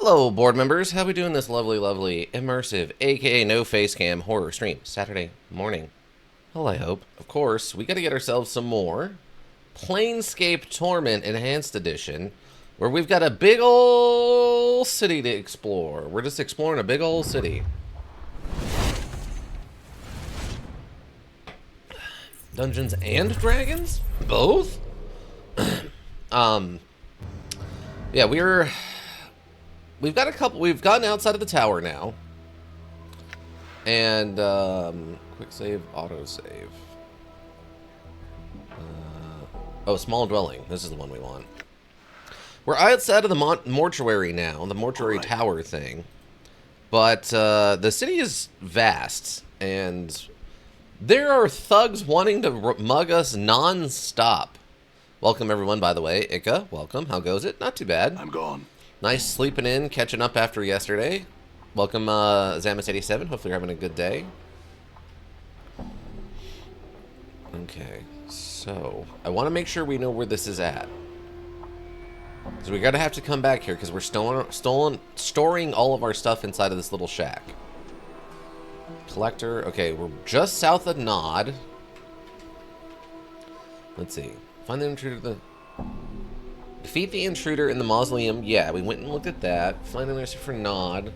Hello, board members. How we doing this lovely, lovely, immersive, aka no face cam horror stream Saturday morning? Well, I hope. Of course, we got to get ourselves some more Planescape Torment Enhanced Edition, where we've got a big ol' city to explore. We're just exploring a big ol' city. Dungeons and Dragons? Both? Yeah, we've got a couple. We've gotten outside of the tower now, and quick save, auto save. Oh, small dwelling. This is the one we want. We're outside of the mortuary now, the mortuary tower thing, but the city is vast, and there are thugs wanting to mug us non-stop. Welcome, everyone, by the way. Ika, welcome. How goes it? Not too bad. I'm gone. Nice sleeping in, catching up after yesterday. Welcome, Zamus87. Hopefully you're having a good day. Okay, so I want to make sure we know where this is at. So we gotta have to come back here because we're storing all of our stuff inside of this little shack. Collector. Okay, we're just south of Nod. Let's see. Find the intruder. Defeat the intruder in the mausoleum. Yeah, we went and looked at that. Find the nurse for Nod.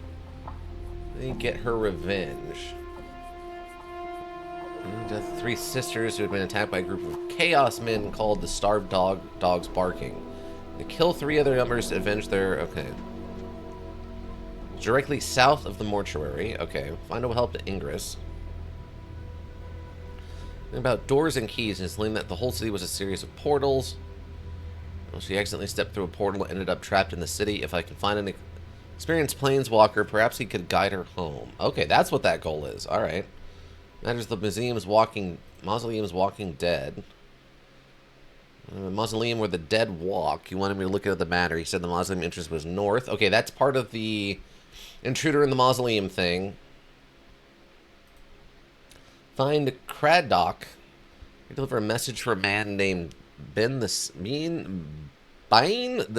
Then get her revenge. The three sisters who had been attacked by a group of chaos men called the Starved Dogs Barking. They kill three other members to avenge their... Okay. Directly south of the mortuary. Okay. Find a help to Ingress. And about doors and keys, and it's learned that the whole city was a series of portals. Well, she accidentally stepped through a portal and ended up trapped in the city. If I can find an experienced planeswalker, perhaps he could guide her home. Okay, that's what that goal is. All right. Matters the mausoleum's walking dead. The mausoleum where the dead walk. You wanted me to look at the matter. He said the mausoleum interest was north. Okay, that's part of the intruder in the mausoleum thing. Find Craddock. Deliver a message for a man named Bain the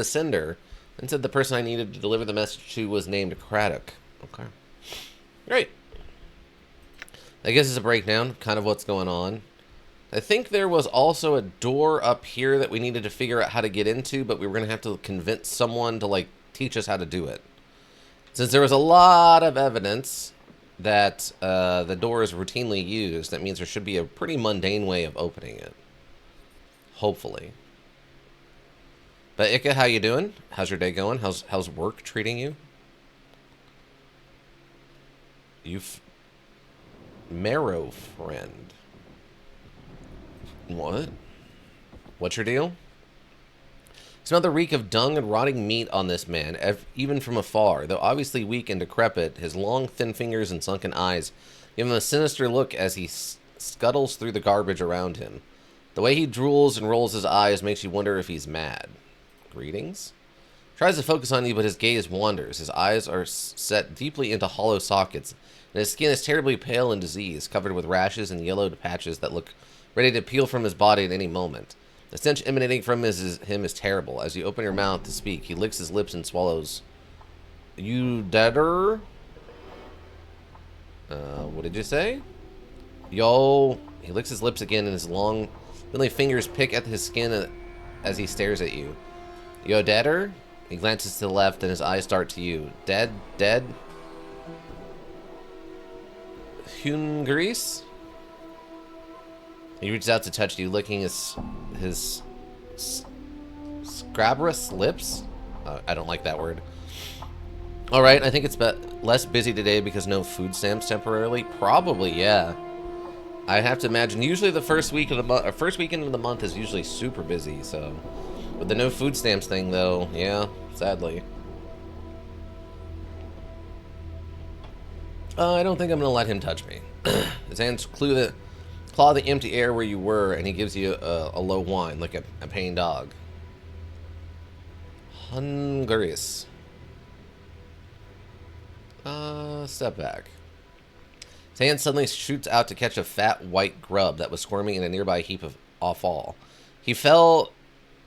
Sender, and said the person I needed to deliver the message to was named Craddock. Okay. Great. I guess it's a breakdown, kind of what's going on. I think there was also a door up here that we needed to figure out how to get into, but we were going to have to convince someone to, like, teach us how to do it. Since there was a lot of evidence that the door is routinely used, that means there should be a pretty mundane way of opening it. Hopefully. But Ika, how you doing? How's your day going? How's work treating you? Marrow friend. What? What's your deal? Smell the reek of dung and rotting meat on this man, even from afar. Though obviously weak and decrepit, his long, thin fingers and sunken eyes give him a sinister look as he scuttles through the garbage around him. The way he drools and rolls his eyes makes you wonder if he's mad. Greetings? Tries to focus on you, but his gaze wanders. His eyes are set deeply into hollow sockets, and his skin is terribly pale and diseased, covered with rashes and yellowed patches that look ready to peel from his body at any moment. The stench emanating from him is terrible. As you open your mouth to speak, he licks his lips and swallows. You deader? What did you say? Yo. He licks his lips again, and his long, thinly fingers pick at his skin as he stares at you. Yo, deader? He glances to the left, and his eyes start to you. Dead? Hungries? He reaches out to touch you, licking his scabrous lips. I don't like that word. All right, I think it's less busy today because no food stamps temporarily. Probably, yeah. I have to imagine. Usually, the first week of the month, or first weekend of the month, is usually super busy. So, with the no food stamps thing, though, yeah, sadly. I don't think I'm gonna let him touch me. His hands claw the empty air where you were, and he gives you a low whine, like a paying dog. Hungarious. Step back. His hand suddenly shoots out to catch a fat white grub that was squirming in a nearby heap of offal. You feel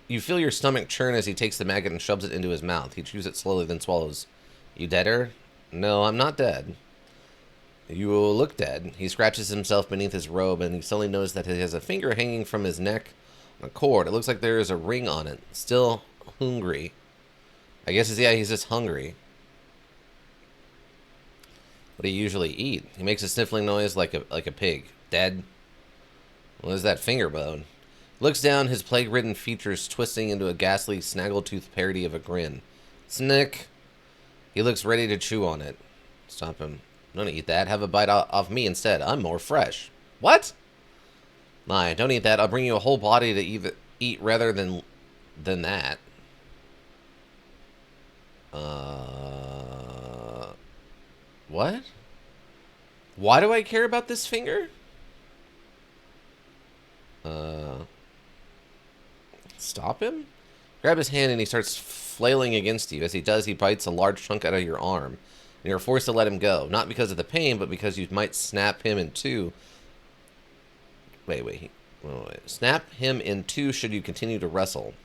your stomach churn as he takes the maggot and shoves it into his mouth. He chews it slowly, then swallows. You deader? No, I'm not dead. You look dead. He scratches himself beneath his robe, and he suddenly notices that he has a finger hanging from his neck on a cord. It looks like there is a ring on it. Still hungry. I guess he's just hungry. What do you usually eat? He makes a sniffling noise like a pig. Dead? What is that finger bone? Looks down, his plague-ridden features twisting into a ghastly snaggletooth parody of a grin. Snick. He looks ready to chew on it. Stop him. Don't eat that. Have a bite off me instead. I'm more fresh. What? Nah, don't eat that. I'll bring you a whole body to eat rather than that. What? Why do I care about this finger? Stop him? Grab his hand and he starts flailing against you. As he does, he bites a large chunk out of your arm. And you're forced to let him go. Not because of the pain, but because you might snap him in two. Wait. Snap him in two should you continue to wrestle.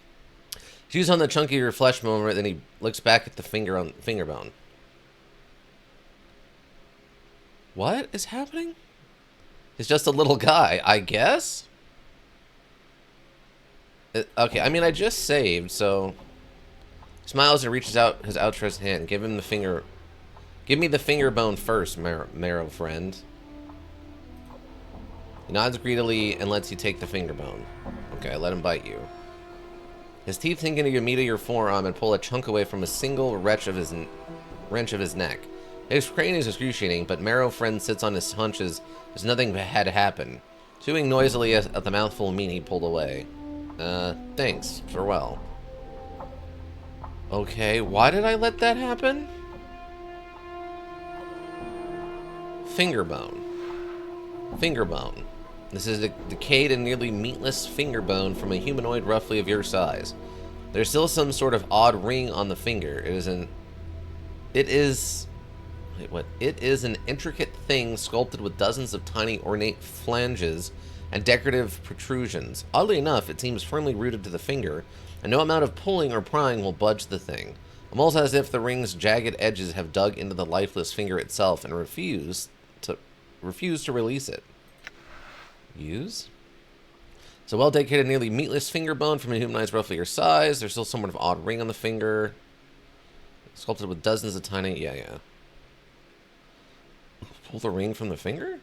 Chews on the chunk of your flesh moment, then he looks back at the finger bone. What is happening? He's just a little guy, I guess? Okay, I mean, I just saved, so... Smiles and reaches out his outstretched hand. Give him the finger... Give me the finger bone first, marrow friend. He nods greedily and lets you take the finger bone. Okay, let him bite you. His teeth sink into the meat of your forearm and pull a chunk away from a single wrench of his neck. His crane is excruciating, but marrow friend sits on his haunches as nothing had happened. Chewing noisily at the mouthful of meat he pulled away. Thanks. Farewell. Okay, why did I let that happen? Finger bone. Finger bone. This is a decayed and nearly meatless finger bone from a humanoid roughly of your size. There's still some sort of odd ring on the finger. It is an intricate thing sculpted with dozens of tiny ornate flanges and decorative protrusions. Oddly enough, it seems firmly rooted to the finger, and no amount of pulling or prying will budge the thing. Almost as if the ring's jagged edges have dug into the lifeless finger itself and refuse to release it. Use? It's a well-decorated, nearly meatless finger bone from a humanized roughly your size. There's still some sort of odd ring on the finger. Sculpted with dozens of tiny... Yeah. Pull the ring from the finger?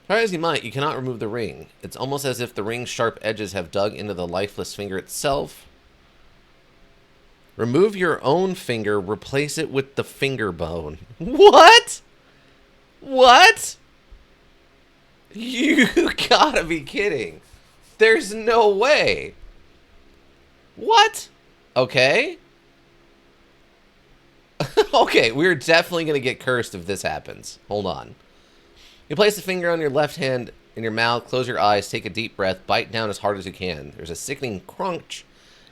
Try as you might, you cannot remove the ring. It's almost as if the ring's sharp edges have dug into the lifeless finger itself. Remove your own finger, replace it with the finger bone. What? What? You gotta be kidding. There's no way. What? Okay. Okay, we're definitely gonna get cursed if this happens. Hold on. You place the finger on your left hand in your mouth, close your eyes, take a deep breath, bite down as hard as you can. There's a sickening crunch,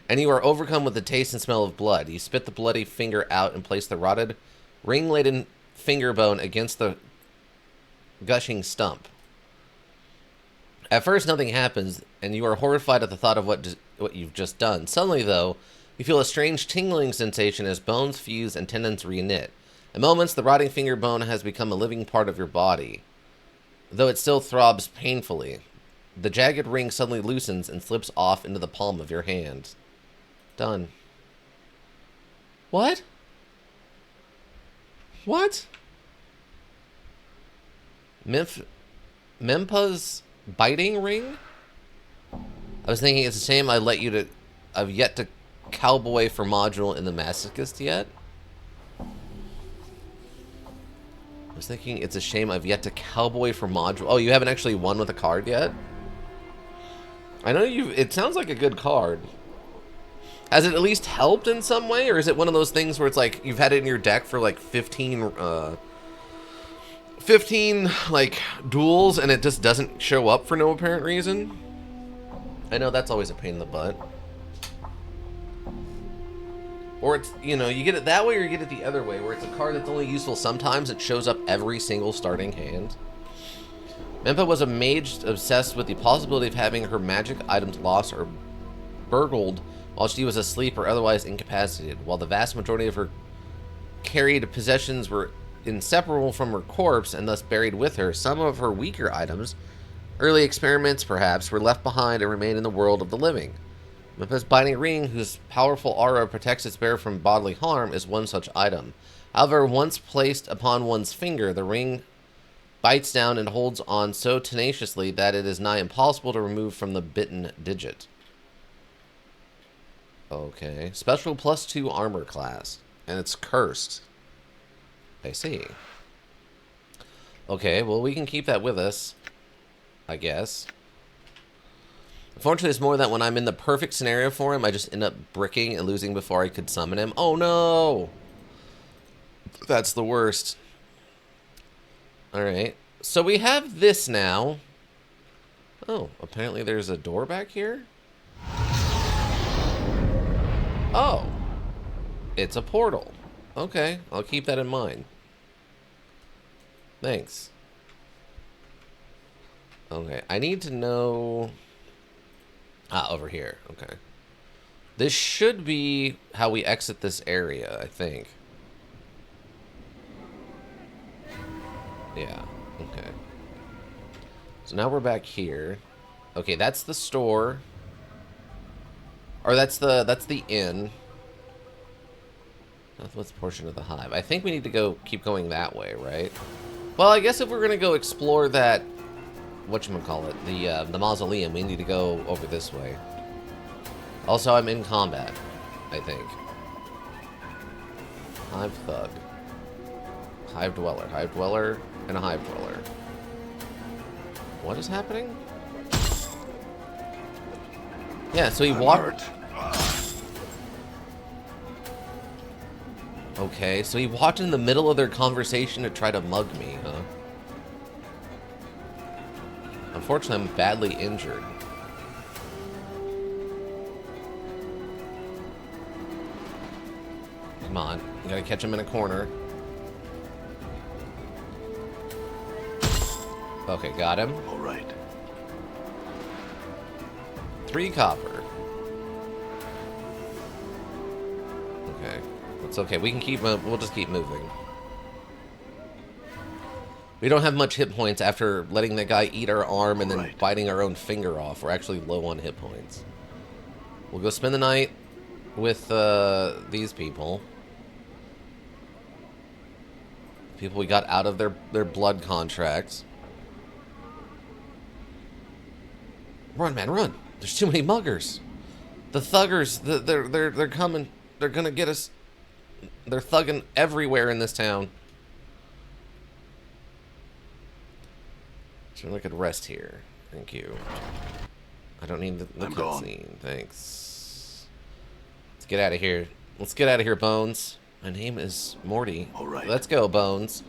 and you are overcome with the taste and smell of blood. You spit the bloody finger out and place the rotted, ring-laden finger bone against the gushing stump. At first, nothing happens, and you are horrified at the thought of what you've just done. Suddenly, though, you feel a strange tingling sensation as bones fuse and tendons reknit. In moments, the rotting finger bone has become a living part of your body, though it still throbs painfully. The jagged ring suddenly loosens and slips off into the palm of your hand. Done. What? What? Mempa's biting ring? I was thinking it's a shame I've yet to cowboy for module in the masochist yet. I was thinking it's a shame I've yet to cowboy for module. Oh, you haven't actually won with a card yet? I know it sounds like a good card. Has it at least helped in some way? Or is it one of those things where it's like you've had it in your deck for like 15 like duels and it just doesn't show up for no apparent reason? I know that's always a pain in the butt. Or it's, you know, you get it that way or you get it the other way, where it's a card that's only useful sometimes. It shows up every single starting hand. Mempa was a mage obsessed with the possibility of having her magic items lost or burgled while she was asleep or otherwise incapacitated. While the vast majority of her carried possessions were inseparable from her corpse and thus buried with her. Some of her weaker items, early experiments perhaps, were left behind and remain in the world of the living. Memphis Binding Ring, whose powerful aura protects its bearer from bodily harm, is one such item. However, once placed upon one's finger, the ring bites down and holds on so tenaciously that it is nigh impossible to remove from the bitten digit. Okay. Special +2 armor class. And it's cursed. I see. Okay, well, we can keep that with us, I guess. Unfortunately, it's more that when I'm in the perfect scenario for him, I just end up bricking and losing before I could summon him. Oh, no! That's the worst. Alright. So we have this now. Oh, apparently there's a door back here? Oh. It's a portal. Okay, I'll keep that in mind. Thanks. Okay, I need to know... Ah, over here. Okay. This should be how we exit this area, I think. Yeah, okay. So now we're back here. Okay, that's the store. Or that's the inn. Northwest portion of the hive. I think we need to keep going that way, right? Well, I guess if we're gonna go explore that, whatchamacallit, the mausoleum, we need to go over this way. Also, I'm in combat, I think. Hive thug. Hive dweller, and a hive dweller. What is happening? Yeah, so he walked... Okay, so he walked in the middle of their conversation to try to mug me, huh? Unfortunately, I'm badly injured. Come on, you gotta catch him in a corner. Okay, got him. All right. 3 copper. Okay, it's okay. We can keep. We'll just keep moving. We don't have much hit points after letting that guy eat our arm and then biting our own finger off. We're actually low on hit points. We'll go spend the night with these people. People we got out of their blood contracts. Run, man, run! There's too many muggers. The thuggers, they're coming. They're gonna get us. They're thugging everywhere in this town. So I could rest here. Thank you. I don't need the cutscene. Thanks. Let's get out of here. Let's get out of here, Bones. My name is Morty. All right. Let's go, Bones.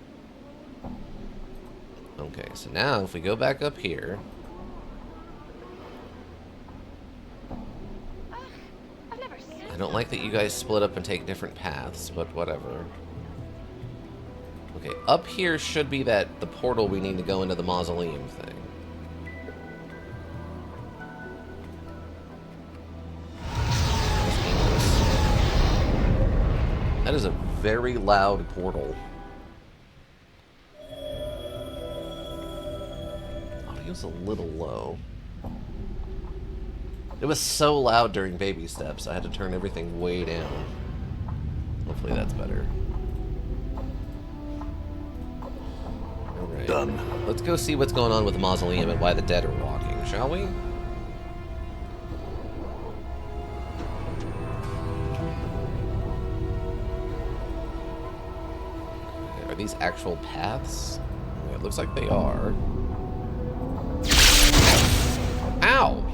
Okay, so now if we go back up here. I don't like that you guys split up and take different paths, but whatever. Okay, up here should be the portal we need to go into the mausoleum thing. That is a very loud portal. Audio's a little low. It was so loud during baby steps, I had to turn everything way down. Hopefully that's better. Alright. Done. Let's go see what's going on with the mausoleum and why the dead are walking, shall we? Okay, are these actual paths? Yeah, it looks like they are. Ow!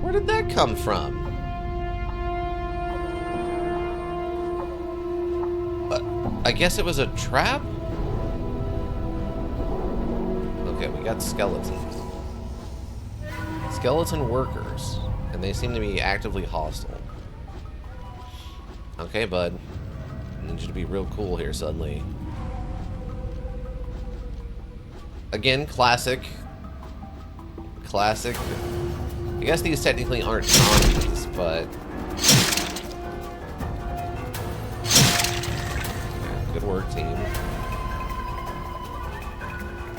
Where did that come from? I guess it was a trap? Okay, we got skeletons. Skeleton workers. And they seem to be actively hostile. Okay, bud. I need you to be real cool here suddenly. Again, classic. Classic. I guess these technically aren't zombies, but... Good work, team.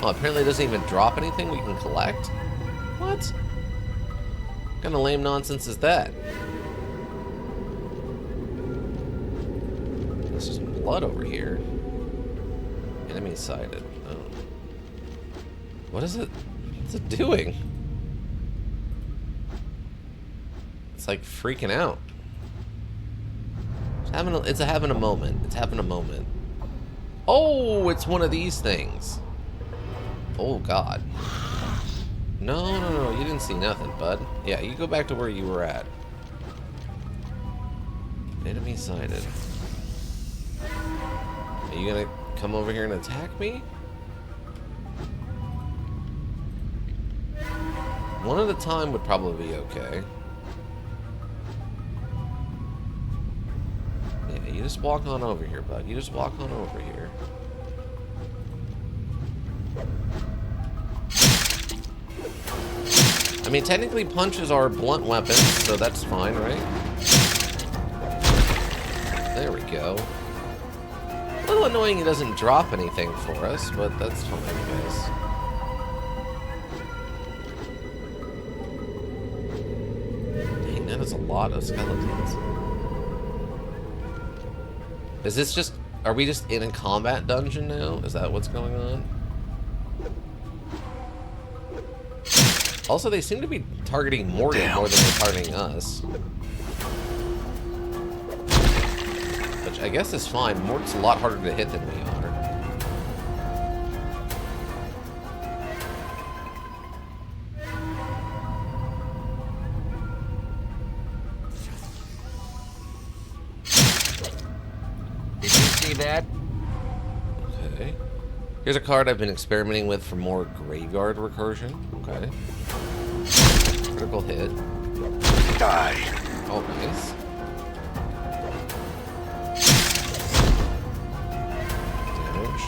Oh, apparently it doesn't even drop anything we can collect? What? What kind of lame nonsense is that? There's some blood over here. Enemy sighted. Oh. What is it? What's it doing? It's like freaking out. It's having a moment. It's having a moment. Oh, it's one of these things. Oh, God. No, no, no. You didn't see nothing, bud. Yeah, you go back to where you were at. Enemy sighted. Are you gonna come over here and attack me? One at a time would probably be okay. Yeah, you just walk on over here, bud. You just walk on over here. I mean, technically punches are blunt weapons, so that's fine, right? There we go. A little annoying it doesn't drop anything for us, but that's fine, I guess. Dang, that is a lot of skeletons. Is this just... Are we just in a combat dungeon now? Is that what's going on? Also, they seem to be targeting Morty more than they're targeting us. Which I guess is fine. Mort's a lot harder to hit than we are. Did you see that? Okay. Here's a card I've been experimenting with for more graveyard recursion. Okay. Critical hit. Die. Oh, nice. Damage.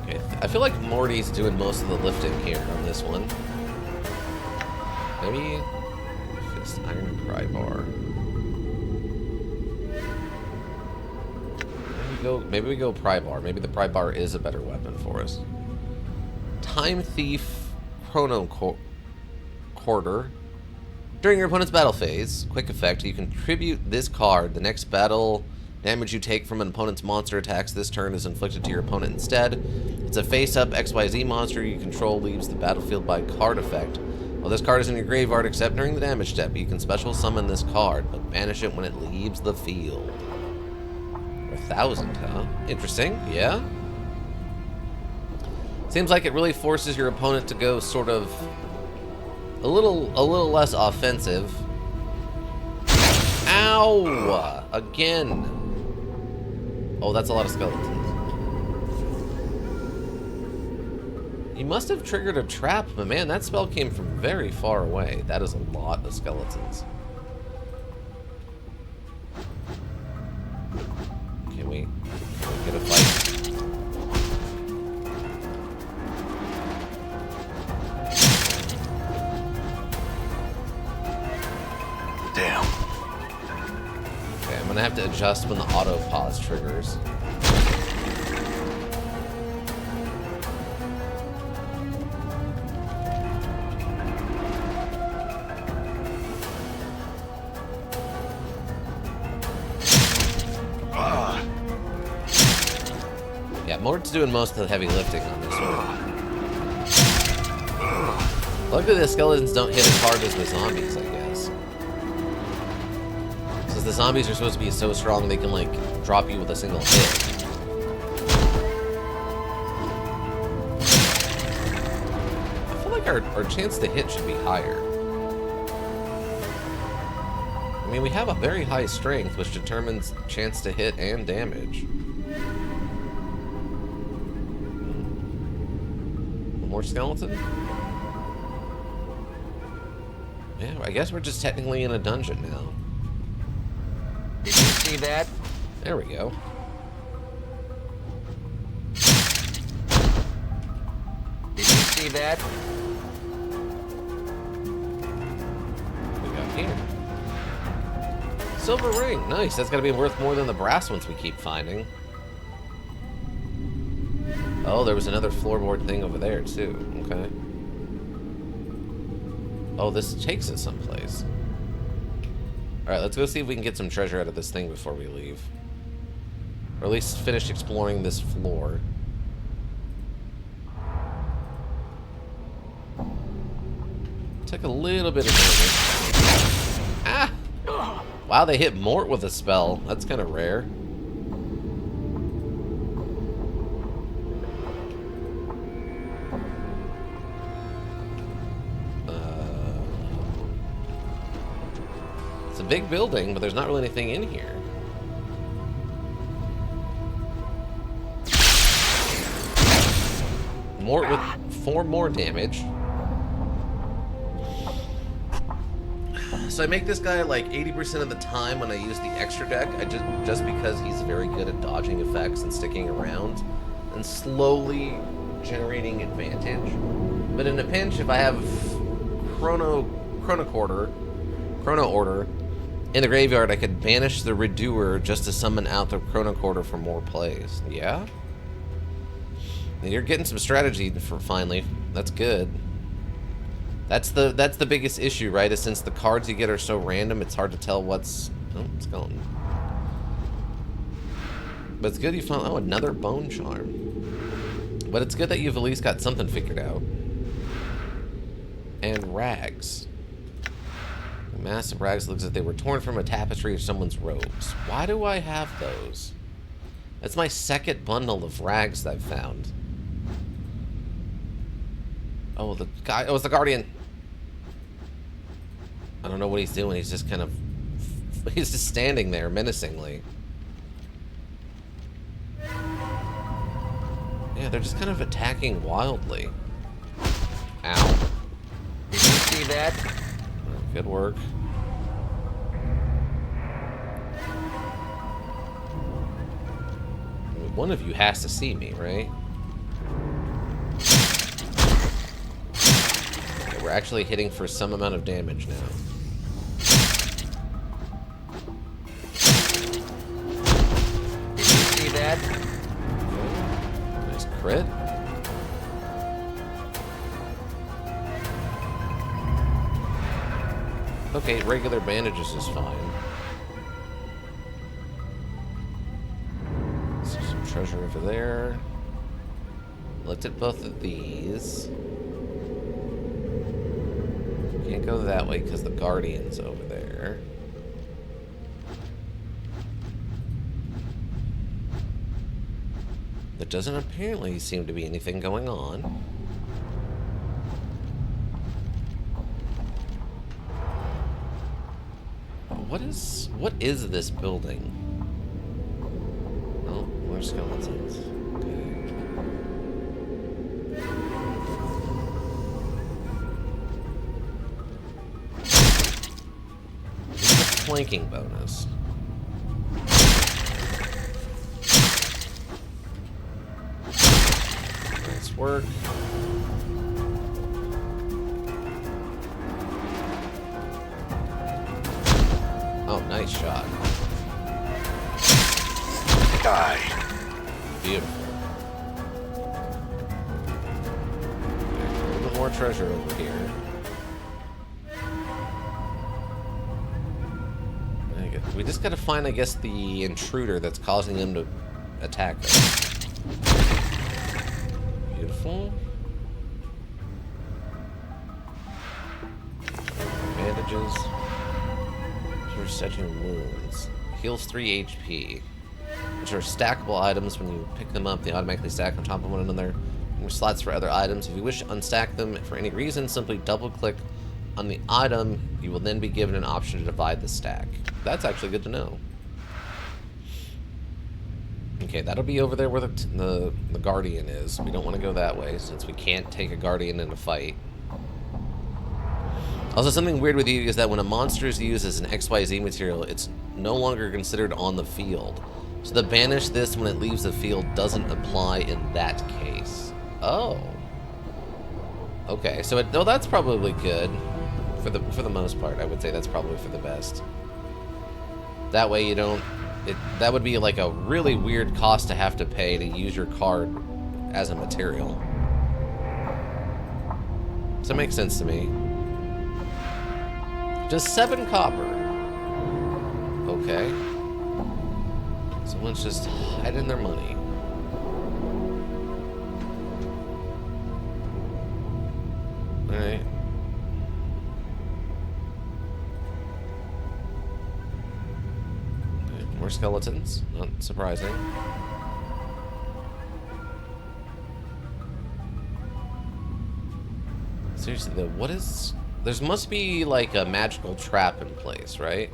Okay, I feel like Morty's doing most of the lifting here on this one. Maybe Fist Iron Pry Bar. Maybe we go Pry Bar. Maybe the Pry Bar is a better weapon for us. Time Thief Chrono Quarter. During your opponent's battle phase, quick effect, you contribute this card. The next battle damage you take from an opponent's monster attacks this turn is inflicted to your opponent instead. It's a face-up XYZ monster you control leaves the battlefield by card effect. While this card is in your graveyard, except during the damage step, you can special summon this card, but banish it when it leaves the field. 1,000, huh? Interesting, yeah? Seems like it really forces your opponent to go sort of a little less offensive. Ow! Again. Oh, that's a lot of skeletons. You must have triggered a trap, but man, that spell came from very far away. That is a lot of skeletons. Can we get a fight? Damn. Okay, I'm gonna have to adjust when the auto pause triggers. Yeah, Mort's doing most of the heavy lifting on this one. Luckily the skeletons don't hit as hard as the zombies, I guess. Since the zombies are supposed to be so strong they can, like, drop you with a single hit. I feel like our chance to hit should be higher. I mean, we have a very high strength, which determines chance to hit and damage. More skeleton? Yeah, I guess we're just technically in a dungeon now. Did you see that? There we go. Did you see that? We got here. Silver ring. Nice. That's gotta be worth more than the brass ones we keep finding. Oh, there was another floorboard thing over there, too. Okay. Oh, this takes us someplace. Alright, let's go see if we can get some treasure out of this thing before we leave. Or at least finish exploring this floor. Took a little bit of damage. Ah! Wow, they hit Mort with a spell. That's kind of rare. It's a big building, but there's not really anything in here. Mort with 4 more damage. So I make this guy like 80% of the time when I use the extra deck, just because he's very good at dodging effects and sticking around and slowly generating advantage. But in a pinch, if I have Chrono Order in the graveyard, I could banish the Redoer just to summon out the Chrono Order for more plays. Yeah? You're getting some strategy for finally. That's good. That's the biggest issue, right? Is since the cards you get are so random, it's hard to tell what's... Oh, it's gone. But it's good you found... Oh, another Bone Charm. But it's good that you've at least got something figured out. And rags. Massive rags looks like they were torn from a tapestry of someone's robes. Why do I have those? That's my second bundle of rags that I've found. Oh, the guy... Oh, it's the Guardian. I don't know what he's doing. He's just kind of... He's just standing there menacingly. Yeah, they're just kind of attacking wildly. Ow. Did you see that? Good work. I mean, one of you has to see me, right? Okay, we're actually hitting for some amount of damage now. Did you see that? Okay. Nice crit. Okay, regular bandages is fine. So some treasure over there. Looked at both of these. Can't go that way because the Guardian's over there. There doesn't apparently seem to be anything going on. What is this building? Oh, more skeletons. Okay. Flanking bonus. Nice work. Oh, nice shot. Die. Beautiful. Okay, a little bit more treasure over here. We just gotta find, I guess, the intruder that's causing them to attack us. Beautiful. Bandages. Setting wounds. Heals 3 HP. Which are stackable items. When you pick them up, they automatically stack on top of one another. And there's slots for other items. If you wish to unstack them for any reason, simply double-click on the item. You will then be given an option to divide the stack. That's actually good to know. Okay, that'll be over there where the Guardian is. We don't want to go that way, since we can't take a Guardian in a fight. Also, something weird with you is that when a monster is used as an XYZ material, it's no longer considered on the field. So the banish this when it leaves the field doesn't apply in that case. Oh. Okay, so no, that's probably good. For the most part, I would say that's probably for the best. That way you don't... that would be like a really weird cost to have to pay to use your card as a material. Does that make sense to me? Just 7 copper. Okay. Someone's just hiding their money. Alright. More skeletons. Not surprising. Seriously though, what is... There must be like a magical trap in place, right?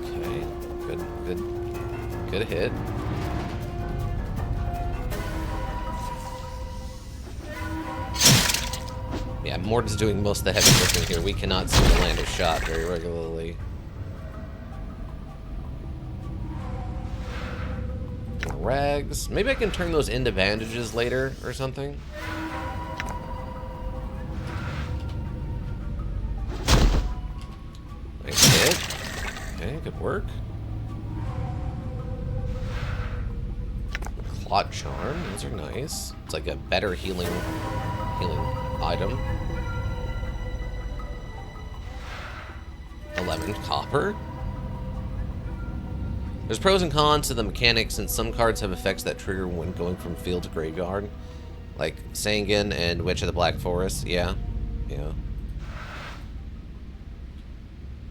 Okay. Good hit. Yeah, Mort is doing most of the heavy lifting here. We cannot seem to land a shot very regularly. Rags. Maybe I can turn those into bandages later or something. Nice hit. Okay, good work. Clot Charm. Those are nice. It's like a better healing item. 11 copper. There's pros and cons to the mechanics, since some cards have effects that trigger when going from field to graveyard. Like Sanguine and Witch of the Black Forest. Yeah.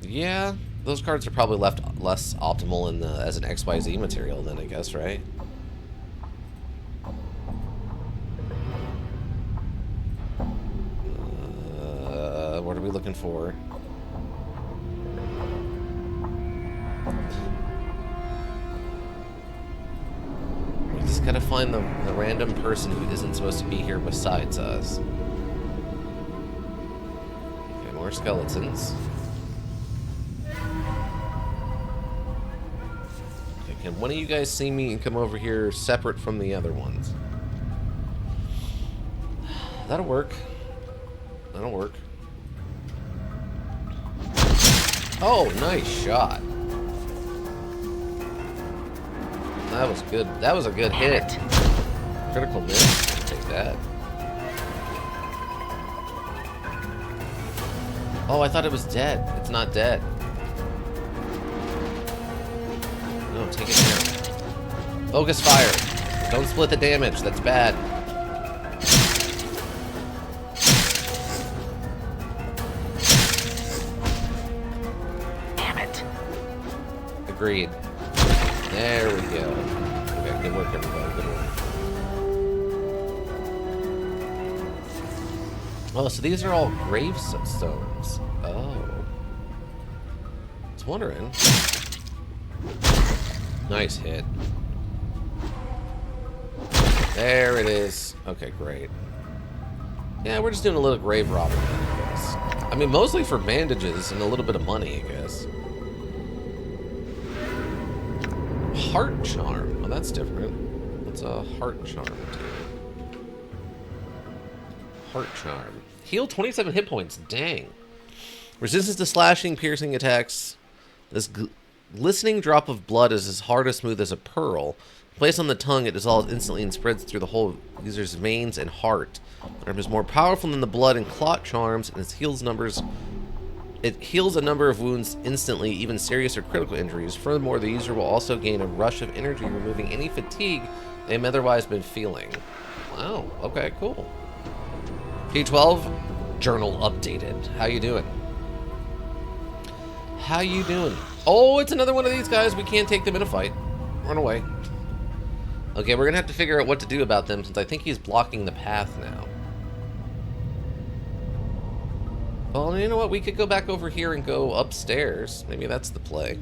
Yeah, those cards are probably left less optimal in the, as an XYZ material then, I guess, right? What are we looking for? We just gotta find the random person who isn't supposed to be here besides us. Okay, more skeletons. Okay, can one of you guys see me and come over here separate from the other ones? That'll work. That'll work. Oh, nice shot. That was good. That was a good hit. Critical miss. Take that. Oh, I thought it was dead. It's not dead. No, take it down. Focus fire. Don't split the damage. That's bad. Agreed. There we go. Okay, good work, everybody. Good work. Oh, so these are all gravestones. Oh. I was wondering. Nice hit. There it is. Okay, great. Yeah, we're just doing a little grave robbing, I guess. I mean, mostly for bandages and a little bit of money, I guess. Heart Charm. Oh, that's different. What's a Heart Charm do? Heart Charm. Heal 27 hit points. Dang. Resistance to slashing, piercing attacks. This glistening drop of blood is as hard as smooth as a pearl. Placed on the tongue, it dissolves instantly and spreads through the whole user's veins and heart. It is more powerful than the blood and clot charms, and it heals a number of wounds instantly, even serious or critical injuries. Furthermore, the user will also gain a rush of energy, removing any fatigue they may otherwise been feeling. Wow, okay, cool. P12, journal updated. How you doing? How you doing? Oh, it's another one of these guys. We can't take them in a fight. Run away. Okay, we're gonna have to figure out what to do about them, since I think he's blocking the path now. Well, you know what? We could go back over here and go upstairs. Maybe that's the play.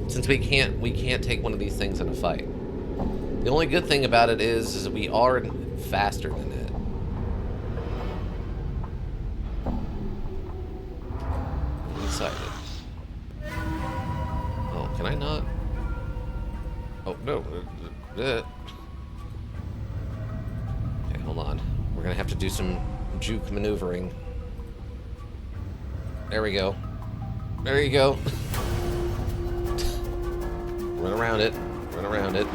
Since we can't take one of these things in a fight. The only good thing about it is we are faster than it. Excited. Oh, can I not? Oh no. Okay, hold on. We're gonna have to do some juke maneuvering. There we go. There you go. Run around it. Run around it.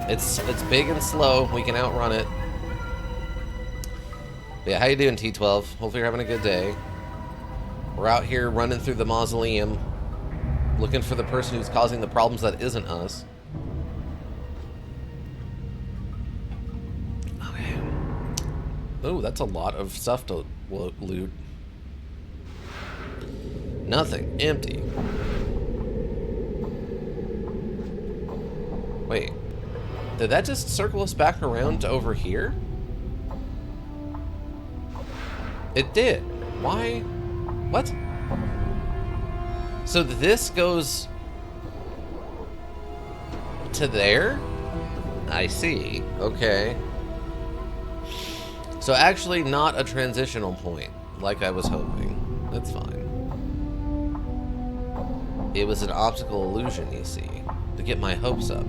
It's big and slow. We can outrun it. But yeah, how you doing, T12? Hopefully you're having a good day. We're out here running through the mausoleum, looking for the person who's causing the problems that isn't us. Okay. Oh, that's a lot of stuff to loot. Nothing. Empty. Wait. Did that just circle us back around to over here? It did. Why? What? So this goes to there? I see. Okay. So actually not a transitional point, like I was hoping. That's fine. It was an optical illusion, you see, to get my hopes up.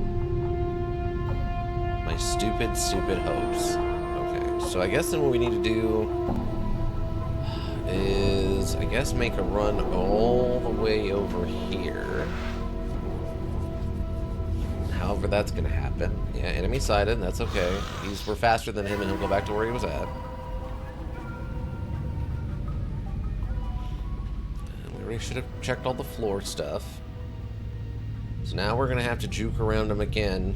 My stupid, stupid hopes. Okay, so I guess then what we need to do is, I guess, make a run all the way over here. However that's going to happen. Yeah, enemy sighted, that's okay. We're faster than him and he'll go back to where he was at. We should have checked all the floor stuff. So now we're going to have to juke around him again.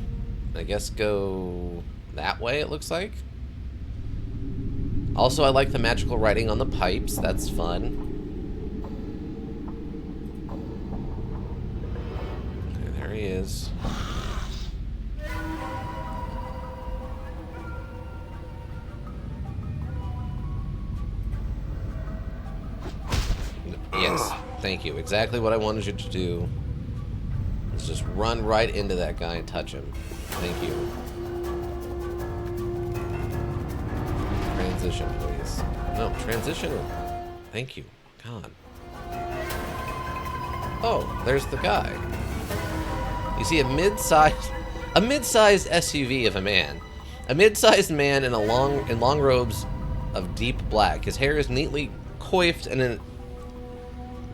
I guess go that way, it looks like. Also, I like the magical writing on the pipes. That's fun. Okay, there he is. Yes, thank you. Exactly what I wanted you to do. Let's just run right into that guy and touch him. Thank you. Transition, please. No, transition. Thank you. God. Oh, there's the guy. You see a mid-sized SUV of a man. A mid-sized man in long robes of deep black. His hair is neatly coiffed and an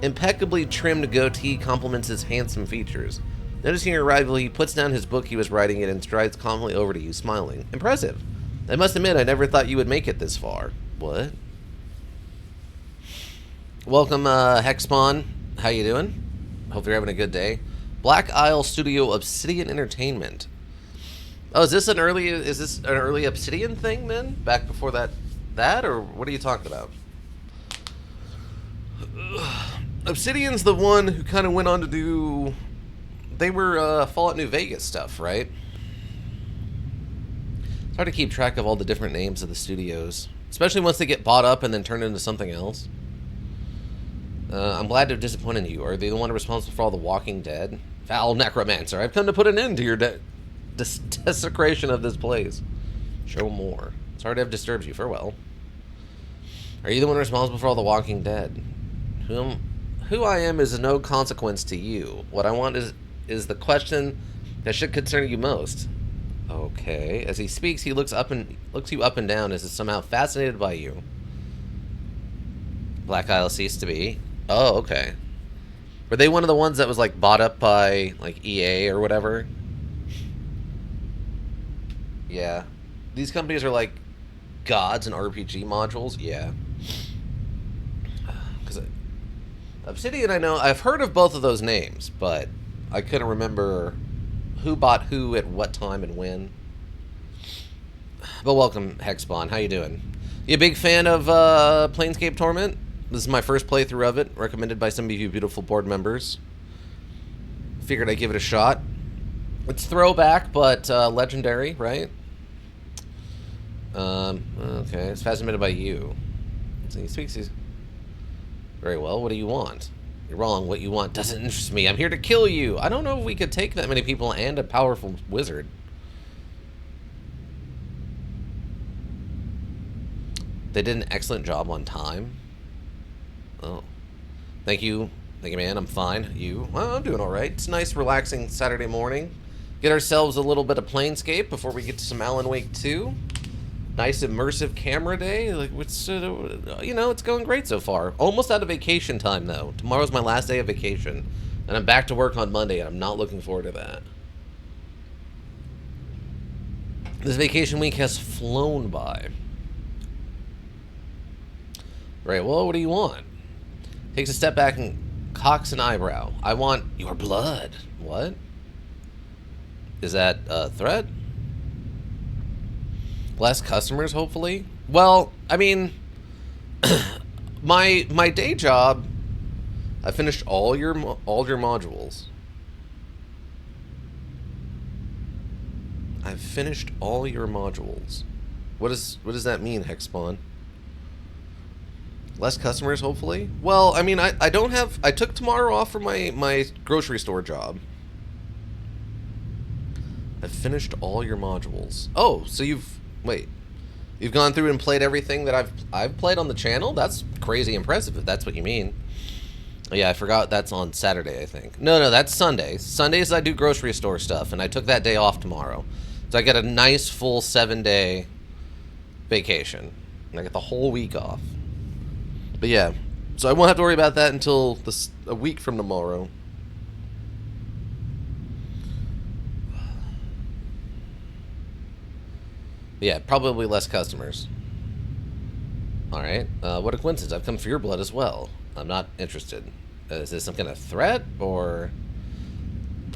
impeccably trimmed goatee complements his handsome features. Noticing your arrival, he puts down his book he was writing in and strides calmly over to you, smiling. Impressive. I must admit, I never thought you would make it this far. What? Welcome, Hexpawn. How you doing? Hope you're having a good day. Black Isle Studio Obsidian Entertainment. Oh, is this an early Obsidian thing, man? Back before that, or what are you talking about? Obsidian's the one who kind of went on to do... They were Fallout New Vegas stuff, right? It's hard to keep track of all the different names of the studios, especially once they get bought up and then turned into something else. I'm glad to have disappointed you. Are they the one responsible for all the Walking Dead? Foul necromancer, I've come to put an end to your desecration of this place. Show more. Sorry to have disturbed you. Farewell. Are you the one responsible for all the Walking Dead? Who I am is of no consequence to you. What I want is the question that should concern you most. Okay. As he speaks, he looks you up and down as if somehow fascinated by you. Black Isle ceased to be. Oh, okay. Were they one of the ones that was like bought up by like EA or whatever? Yeah. These companies are like gods and RPG modules. Yeah. Because Obsidian, I know I've heard of both of those names, but I couldn't remember who bought who at what time and when. But welcome, Hexpawn. How you doing? You a big fan of Planescape Torment? This is my first playthrough of it, recommended by some of you beautiful board members. Figured I'd give it a shot. It's throwback, but legendary, right? Okay, it's fascinated by you. So he speaks. Very well. What do you want? You're wrong. What you want doesn't interest me. I'm here to kill you. I don't know if we could take that many people and a powerful wizard. They did an excellent job on time. Oh. Thank you. Thank you, man. I'm fine. You? Well, I'm doing all right. It's a nice, relaxing Saturday morning. Get ourselves a little bit of Planescape before we get to some Alan Wake 2. Nice immersive camera day. Like, it's you know, it's going great so far. Almost out of vacation time though. Tomorrow's my last day of vacation, and I'm back to work on Monday, and I'm not looking forward to that. This vacation week has flown by. Right, well, what do you want? Takes a step back and cocks an eyebrow. I want your blood. What? Is that a threat? Less customers, hopefully? Well, I mean, my day job, I finished all your modules. I've finished all your modules. What does that mean, Hexspawn? Less customers, hopefully? Well, I mean, I don't have... I took tomorrow off for my grocery store job. I've finished all your modules. Oh, so you've... Wait. You've gone through and played everything that I've played on the channel? That's crazy impressive, if that's what you mean. Yeah, I forgot that's on Saturday, I think. No, that's Sunday. Sundays I do grocery store stuff, and I took that day off tomorrow. So I get a nice full 7-day vacation. And I get the whole week off. But yeah, so I won't have to worry about that until a week from tomorrow. But yeah, probably less customers. Alright, what a coincidence. I've come for your blood as well. I'm not interested. Is this some kind of threat, or...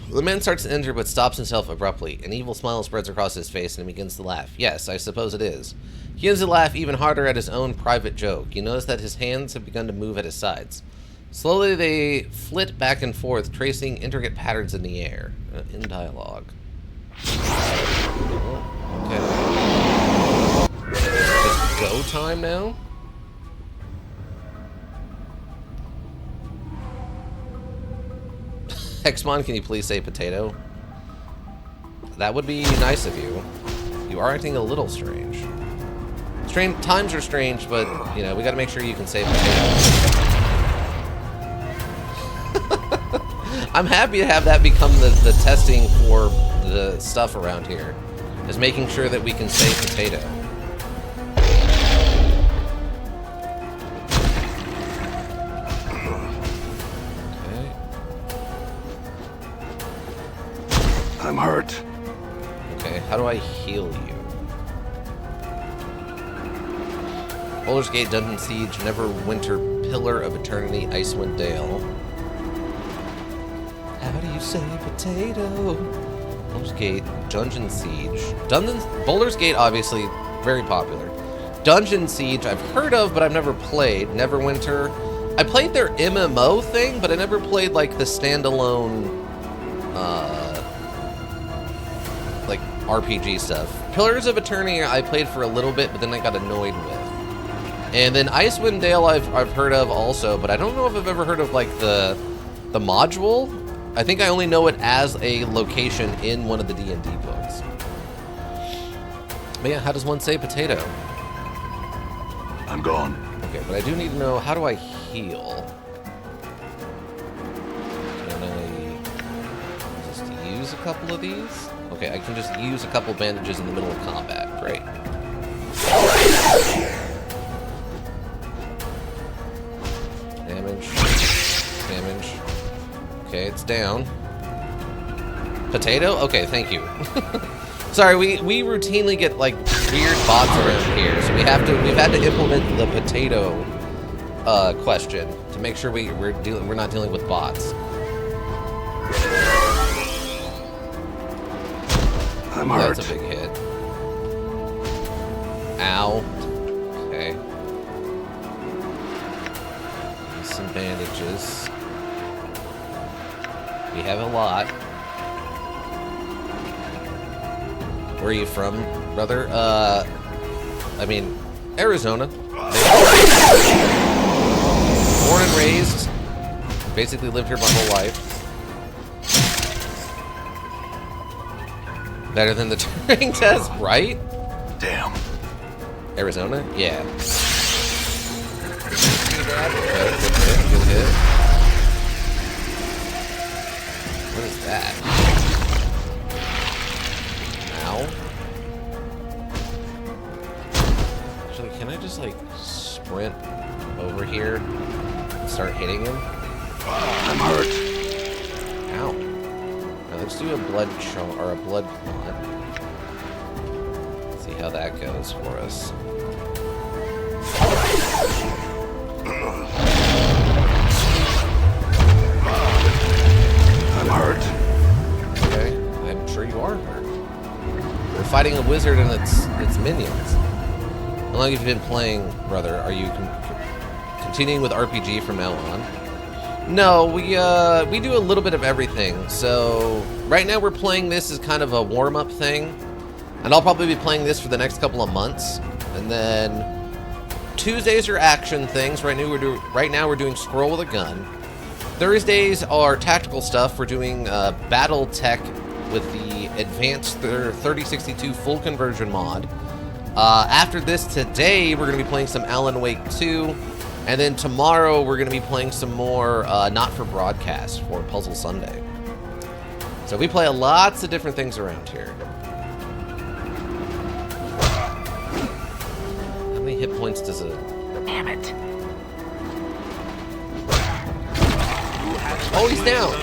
The man starts to enter, but stops himself abruptly. An evil smile spreads across his face, and he begins to laugh. Yes, I suppose it is. He begins to laugh even harder at his own private joke. You notice that his hands have begun to move at his sides. Slowly, they flit back and forth, tracing intricate patterns in the air. In dialogue. Okay. It's go time now? Hexmon, can you please say potato? That would be nice of you. You are acting a little strange. Times are strange, but, you know, we gotta make sure you can say potato. I'm happy to have that become the testing for the stuff around here. Is making sure that we can say potato. I'm hurt. Okay, how do I heal you? Baldur's Gate, Dungeon Siege, Neverwinter, Pillar of Eternity, Icewind Dale. How do you say potato? Baldur's Gate, Dungeon Siege. Baldur's Gate, obviously, very popular. Dungeon Siege, I've heard of, but I've never played. Neverwinter. I played their MMO thing, but I never played, like, the standalone, like, RPG stuff. Pillars of Eternity I played for a little bit, but then I got annoyed with. And then Icewind Dale I've heard of also, but I don't know if I've ever heard of, like, the module. I think I only know it as a location in one of the D&D books. But yeah, how does one say potato? I'm gone. Okay, but I do need to know, how do I heal? Can I just use a couple of these? Okay, I can just use a couple bandages in the middle of combat. Great. Damage. Damage. Okay, it's down. Potato? Okay, thank you. Sorry, we routinely get like weird bots around here, so we've had to implement the potato question to make sure we're not dealing with bots. I'm hurt. That's a big hit. Ow. Okay. Some bandages. We have a lot. Where are you from, brother? I mean, Arizona. Born and raised. Basically lived here my whole life. Better than the Turing test, right? Damn. Arizona? Yeah. See that? Okay, good hit. What is that? Ow. over here and start hitting him. I'm hurt. Ow. Now let's do a blood or a blood clot. See how that goes for us. I'm hurt. Okay, I'm sure you are hurt. We're fighting a wizard and its minions. How long have you been playing, brother? Are you continuing with RPG from now on? No, we do a little bit of everything. So right now we're playing this as kind of a warm-up thing, and I'll probably be playing this for the next couple of months. And then Tuesdays are action things. Right now we're doing scroll with a gun. Thursdays are tactical stuff. We're doing battle tech with the advanced 3062 full conversion mod. After this today, we're going to be playing some Alan Wake 2. And then tomorrow, we're going to be playing some more Not For Broadcast for Puzzle Sunday. So we play lots of different things around here. How many hit points does a... Damn it. Oh, he's down!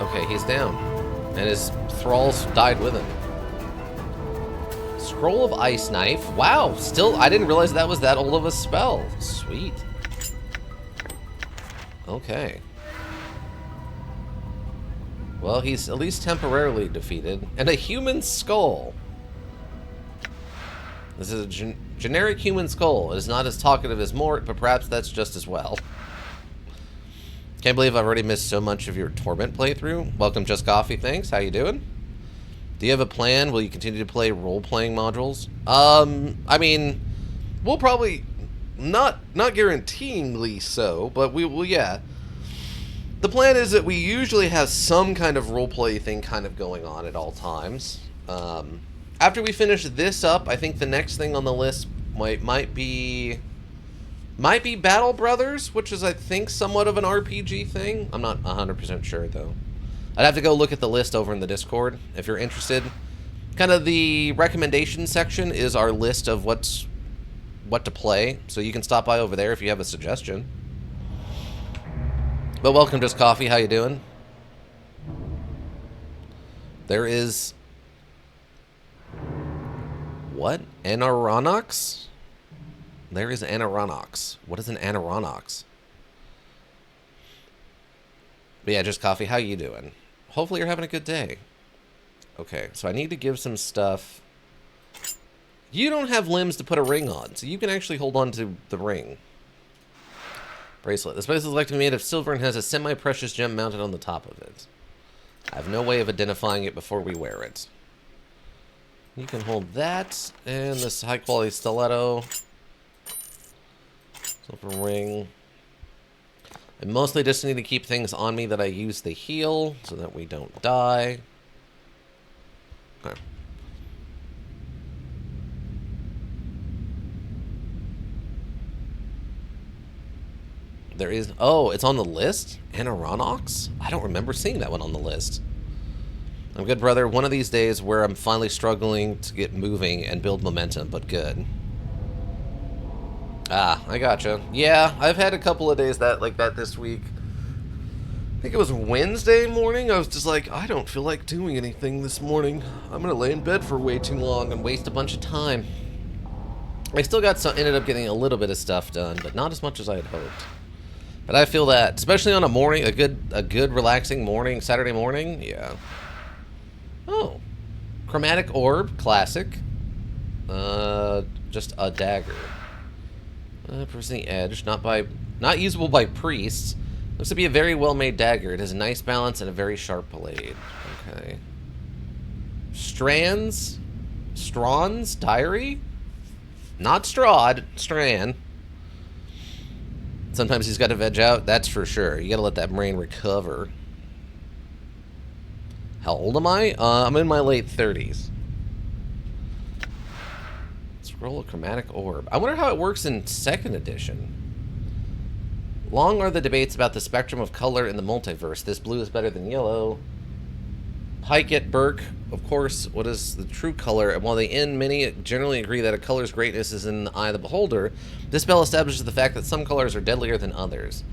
Okay, he's down. And his thralls died with him. Scroll of Ice Knife. Wow, still, I didn't realize that was that old of a spell. Sweet. Okay. Well, he's at least temporarily defeated. And a human skull. This is a generic human skull. It is not as talkative as Mort, but perhaps that's just as well. Can't believe I've already missed so much of your Torment playthrough. Welcome, Just Coffee. Thanks. How you doing? Do you have a plan? Will you continue to play role-playing modules? I mean, we'll probably not guaranteeingly so, but we will. Yeah. The plan is that we usually have some kind of role-play thing kind of going on at all times. After we finish this up, I think the next thing on the list might be Battle Brothers, which is, I think, somewhat of an RPG thing. I'm not 100% sure, though. I'd have to go look at the list over in the Discord, if you're interested. Kind of the recommendation section is our list of what to play, so you can stop by over there if you have a suggestion. But welcome, Just Coffee. How you doing? There is... What? Anaronox? There is Anaronox. What is an Anaronox? But yeah, Just Coffee, how you doing? Hopefully you're having a good day. Okay, so I need to give some stuff. You don't have limbs to put a ring on, so you can actually hold on to the ring. Bracelet. This bracelet is like to be made of silver and has a semi-precious gem mounted on the top of it. I have no way of identifying it before we wear it. You can hold that, and this high-quality stiletto. Silver ring. I mostly just need to keep things on me that I use the heal, so that we don't die. Okay. There is... Oh, it's on the list? Anaronox? I don't remember seeing that one on the list. I'm good, brother. One of these days where I'm finally struggling to get moving and build momentum, but good. Ah, I gotcha. Yeah, I've had a couple of days like that this week. I think it was Wednesday morning. I was just like, I don't feel like doing anything this morning. I'm gonna lay in bed for way too long and waste a bunch of time. I still got ended up getting a little bit of stuff done, but not as much as I had hoped. But I feel that, especially on a morning, a good relaxing morning, Saturday morning, yeah. Oh, chromatic orb, classic. Just a dagger. Pressing the edge, not usable by priests. Looks to be a very well-made dagger. It has a nice balance and a very sharp blade. Okay. Strahn's diary? Not Strahd, Strahn. Sometimes he's got to veg out, that's for sure. You gotta let that brain recover. How old am I? I'm in my late 30s. Scroll of chromatic orb. I wonder how it works in 2nd edition. Long are the debates about the spectrum of color in the multiverse. This blue is better than yellow. Pike at Burke, of course, what is the true color? And while they in many generally agree that a color's greatness is in the eye of the beholder, this spell establishes the fact that some colors are deadlier than others.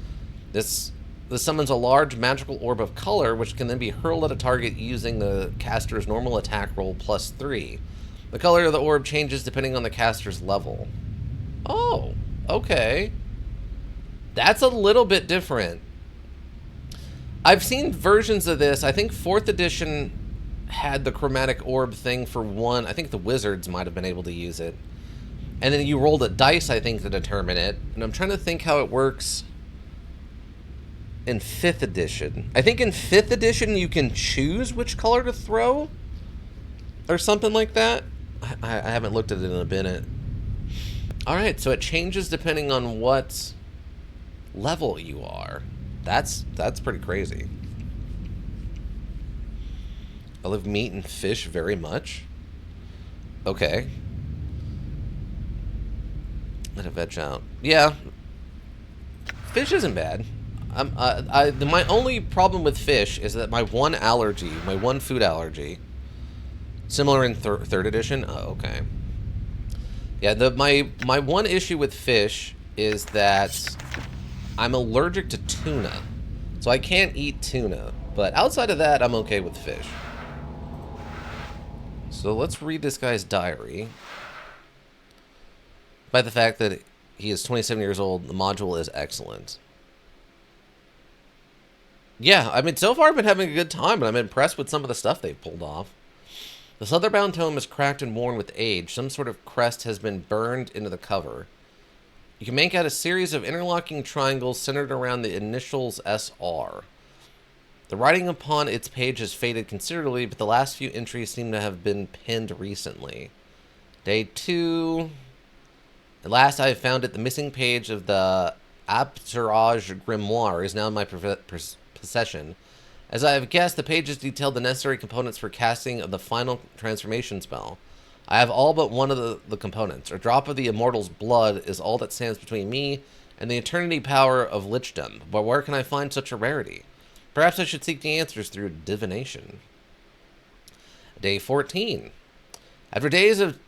This summons a large magical orb of color, which can then be hurled at a target using the caster's normal attack roll +3. The color of the orb changes depending on the caster's level. Oh, okay. That's a little bit different. I've seen versions of this. I think 4th edition had the chromatic orb thing for one. I think the wizards might have been able to use it. And then you rolled a dice, I think, to determine it. And I'm trying to think how it works in 5th edition. I think in 5th edition you can choose which color to throw or something like that. I haven't looked at it in a minute. Alright, so it changes depending on what level you are. That's pretty crazy. I love meat and fish very much. Okay. Let it veg out. Yeah. Fish isn't bad. My only problem with fish is that my one allergy, my one food allergy, similar in 3rd edition. Oh, okay. Yeah, my one issue with fish is that I'm allergic to tuna. So I can't eat tuna. But outside of that, I'm okay with fish. So let's read this guy's diary. By the fact that he is 27 years old, the module is excellent. Yeah, I mean, so far I've been having a good time, and I'm impressed with some of the stuff they've pulled off. The Leatherbound tome is cracked and worn with age. Some sort of crest has been burned into the cover. You can make out a series of interlocking triangles centered around the initials SR. The writing upon its page has faded considerably, but the last few entries seem to have been pinned recently. Day 2. At last I have found it. The missing page of the Apterage Grimoire is now in my possession. As I have guessed, the pages detailed the necessary components for casting of the final transformation spell. I have all but one of the components. A drop of the immortal's blood is all that stands between me and the eternity power of lichdom. But where can I find such a rarity? Perhaps I should seek the answers through divination. Day 14. After days of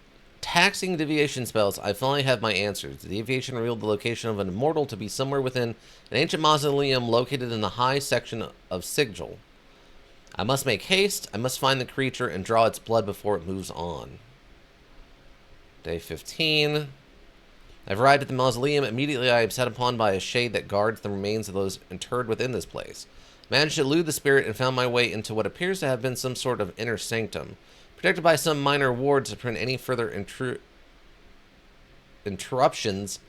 taxing deviation spells, I finally have my answers. The deviation revealed the location of an immortal to be somewhere within an ancient mausoleum located in the high section of Sigil. I must make haste. I must find the creature and draw its blood before it moves on. Day 15. I've arrived at the mausoleum. Immediately I am set upon by a shade that guards the remains of those interred within this place. Managed to elude the spirit and found my way into what appears to have been some sort of inner sanctum, protected by some minor wards to prevent any further interruptions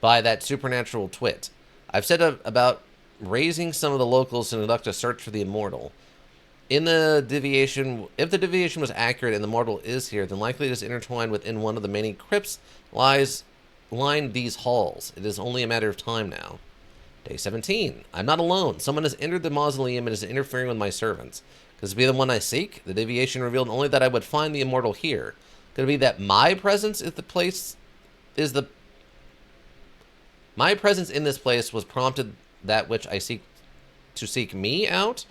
by that supernatural twit. I've said about raising some of the locals to conduct a search for the immortal. If the deviation was accurate and the mortal is here, then likely it is intertwined within one of the many crypts lined these halls. It is only a matter of time now. Day 17. I'm not alone. Someone has entered the mausoleum and is interfering with my servants. Could this be the one I seek? The deviation revealed only that I would find the immortal here. Could it be that my presence in this place was prompted that which I seek to seek me out?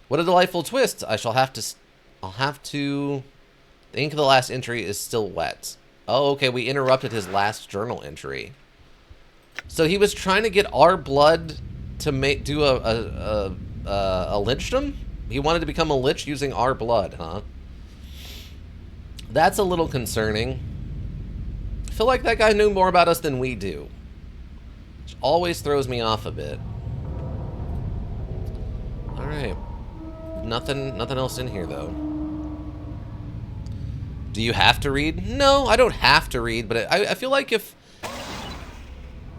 What a delightful twist! I'll have to. The ink of the last entry is still wet. Oh, okay. We interrupted his last journal entry. So he was trying to get our blood to do a lichdom. He wanted to become a lich using our blood, huh? That's a little concerning. I feel like that guy knew more about us than we do, which always throws me off a bit. All right. Nothing else in here, though. Do you have to read? No, I don't have to read, but I feel like if...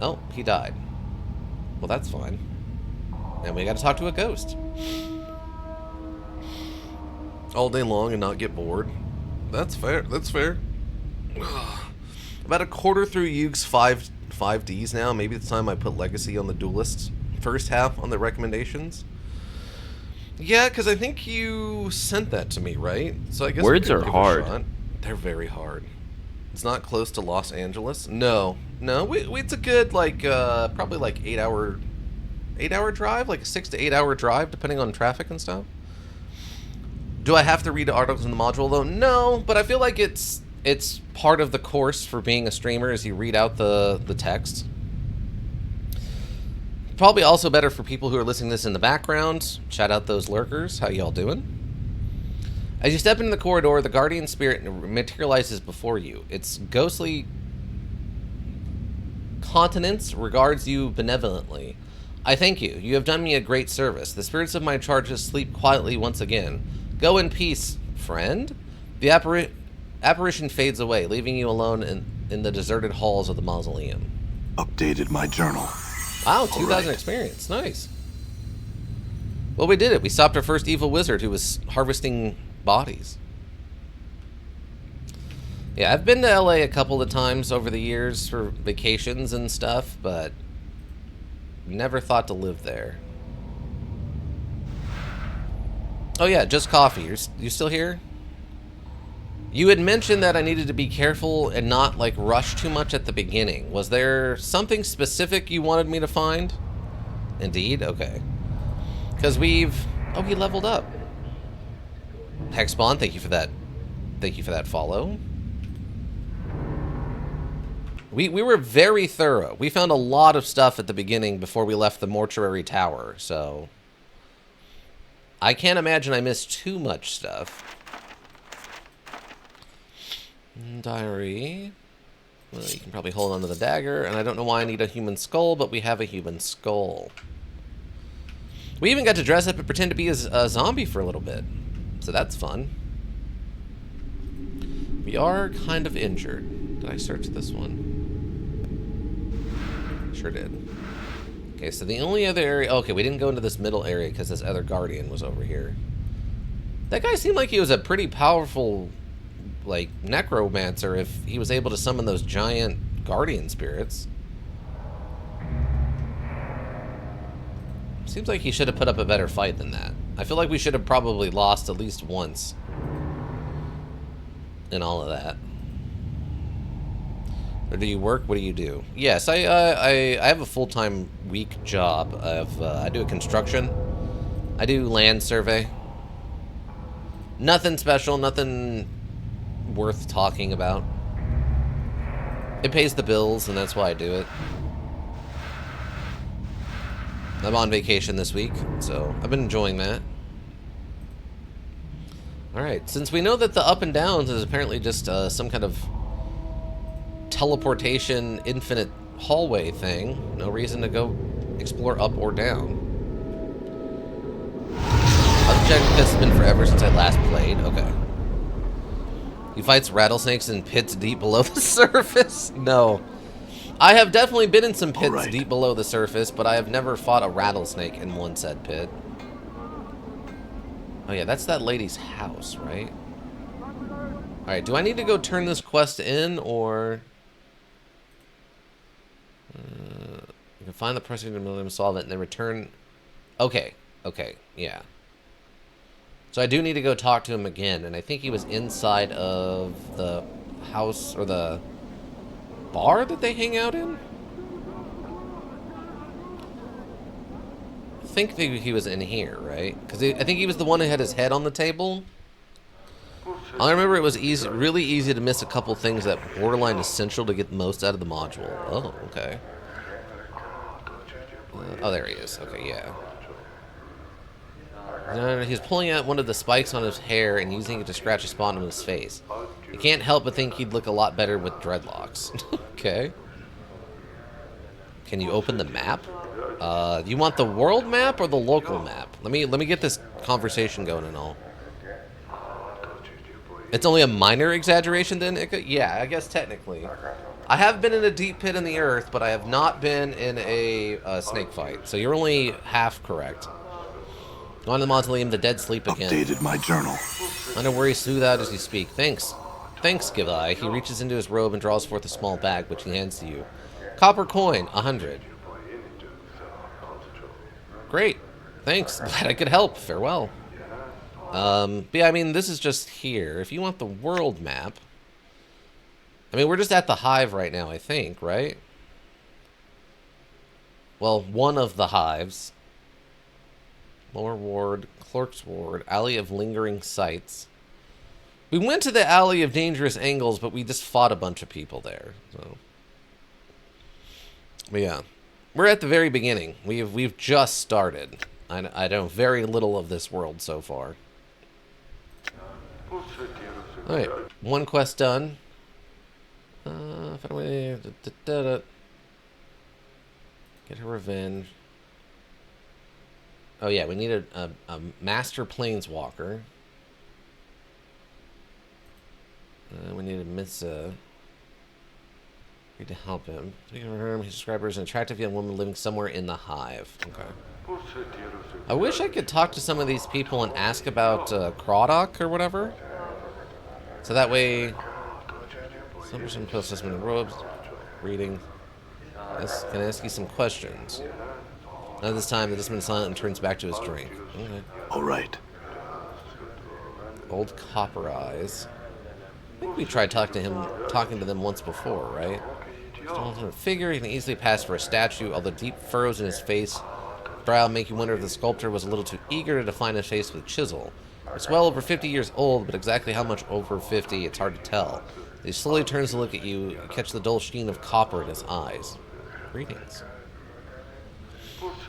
Oh, he died. Well, that's fine. And we gotta talk to a ghost. All day long and not get bored. That's fair. That's fair. About a quarter through Yuke's 5Ds now. Maybe it's time I put Legacy on the Duelist. First half on the recommendations. Yeah, because I think you sent that to me, right? So I guess words are hard. They're very hard. It's not close to Los Angeles. No. It's a good probably like 8-hour drive, like a 6 to 8 hour drive, depending on traffic and stuff. Do I have to read the articles in the module though? No, but I feel like it's part of the course for being a streamer is you read out the text. Probably also better for people who are listening to this in the background. Shout out those lurkers. How y'all doing? As you step into the corridor, the guardian spirit materializes before you. Its ghostly countenance regards you benevolently. I thank you. You have done me a great service. The spirits of my charges sleep quietly once again. Go in peace, friend. The apparition fades away, leaving you alone in the deserted halls of the mausoleum. Updated my journal. Wow, 2,000 experience. Nice. Well, we did it. We stopped our first evil wizard who was harvesting bodies. Yeah, I've been to LA a couple of times over the years for vacations and stuff, but never thought to live there. Oh yeah, just coffee. You still here? You had mentioned that I needed to be careful and not, like, rush too much at the beginning. Was there something specific you wanted me to find? Indeed? Okay. Because we've... Oh, he leveled up. Hexbond, thank you for that. Thank you for that follow. We were very thorough. We found a lot of stuff at the beginning before we left the mortuary tower, so... I can't imagine I missed too much stuff. Diary. Well, you can probably hold on to the dagger, and I don't know why I need a human skull, but we have a human skull. We even got to dress up and pretend to be a zombie for a little bit, so that's fun. We are kind of injured. Did I search this one? Sure did. Okay, so the only other area... Okay, we didn't go into this middle area because this other guardian was over here. That guy seemed like he was a pretty powerful... like, necromancer if he was able to summon those giant guardian spirits. Seems like he should have put up a better fight than that. I feel like we should have probably lost at least once in all of that. Or do you work? What do you do? Yes, I have a full-time week job. I do a construction. I do land survey. Nothing special, nothing worth talking about. It pays the bills, and that's why I do it. I'm on vacation this week, so I've been enjoying that. Alright, since we know that the up and downs is apparently just some kind of teleportation infinite hallway thing, no reason to go explore up or down. I've checked because it's been forever since I last played. Okay. He fights rattlesnakes in pits deep below the surface? No. I have definitely been in some pits deep below the surface, but I have never fought a rattlesnake in one said pit. Oh yeah, that's that lady's house, right? Alright, do I need to go turn this quest in, or... you can find the person to solve it and then return... Okay, okay, yeah. So I do need to go talk to him again, and I think he was inside of the house, or the bar that they hang out in? I think he was in here, right? Because I think he was the one who had his head on the table. I remember it was really easy to miss a couple things that borderline essential to get the most out of the module. Oh, okay. Oh, there he is. Okay, yeah. He's pulling out one of the spikes on his hair and using it to scratch a spot on his face. You can't help but think he'd look a lot better with dreadlocks. Okay. Can you open the map? You want the world map or the local map? Let me get this conversation going and all. It's only a minor exaggeration then? Yeah, I guess technically. I have been in a deep pit in the earth, but I have not been in a snake fight. So you're only half correct. Go on to the mausoleum, the dead sleep again. Updated my journal. I know where you smooth out as you speak. Thanks. Thanks, give I. He reaches into his robe and draws forth a small bag, which he hands to you. Copper coin, 100. Great. Thanks. Glad I could help. Farewell. But yeah, I mean, this is just here. If you want the world map... I mean, we're just at the hive right now, I think, right? Well, one of the hives. Lower ward, Clerk's Ward, Alley of Lingering Sights. We went to the Alley of Dangerous Angles, but we just fought a bunch of people there. So, but yeah, we're at the very beginning. We've just started. I know very little of this world so far. All right, one quest done. Find a way. Get her revenge. Oh yeah, we need a master planeswalker. We need a Mitsa. Need to help him. His subscriber is an attractive young woman living somewhere in the hive. Okay. I wish I could talk to some of these people and ask about Crawdock or whatever. So that way, some person posts this many robes. Reading. Yes, can I ask you some questions? Now this time, the distant silent and turns back to his drink. Okay. All right. Old Copper Eyes. I think we tried talking to them once before, right? A figure, he can easily pass for a statue, although deep furrows in his face brow make you wonder if the sculptor was a little too eager to define his face with a chisel. It's well over 50 years old, but exactly how much over 50, it's hard to tell. He slowly turns to look at you, you catch the dull sheen of copper in his eyes. Greetings.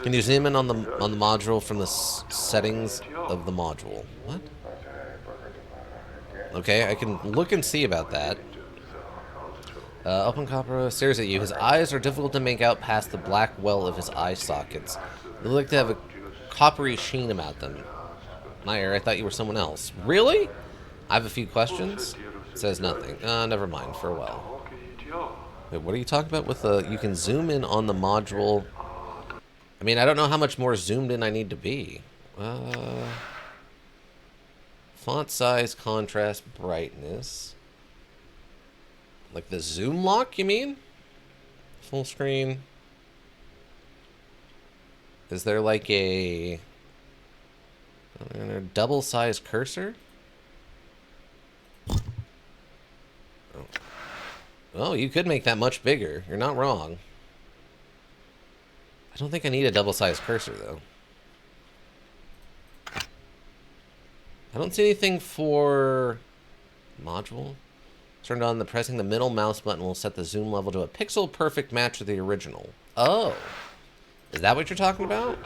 Can you zoom in on the module from the settings of the module? What? Okay, I can look and see about that. Open Copper stares at you. His eyes are difficult to make out past the black well of his eye sockets. They look like they have a coppery sheen about them. Meyer, I thought you were someone else. Really? I have a few questions. Says nothing. Never mind. Farewell. Wait, what are you talking about with the... You can zoom in on the module... I mean, I don't know how much more zoomed in I need to be. Font size, contrast, brightness. Like the zoom lock, you mean? Full screen. Is there like a double size cursor? Oh, you could make that much bigger. You're not wrong. I don't think I need a double-sized cursor, though. I don't see anything for module. Turned on, pressing the middle mouse button will set the zoom level to a pixel-perfect match of the original. Oh. Is that what you're talking about?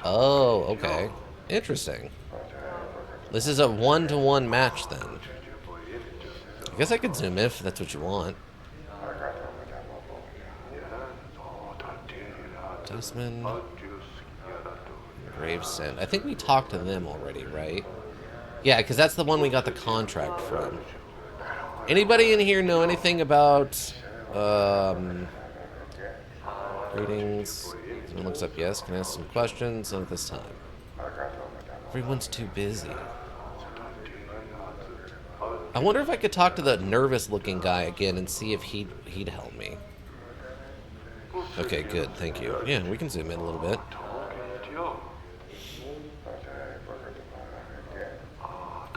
Oh, okay. Interesting. This is a one-to-one match, then. I guess I could zoom in if that's what you want. Dustman. Gravesend. I think we talked to them already, right? Yeah, because that's the one we got the contract from. Anybody in here know anything about... Greetings. Someone looks up yes. Can I ask some questions? Not at this time. Everyone's too busy. I wonder if I could talk to the nervous-looking guy again and see if he'd help me. Okay, good. Thank you. Yeah, we can zoom in a little bit.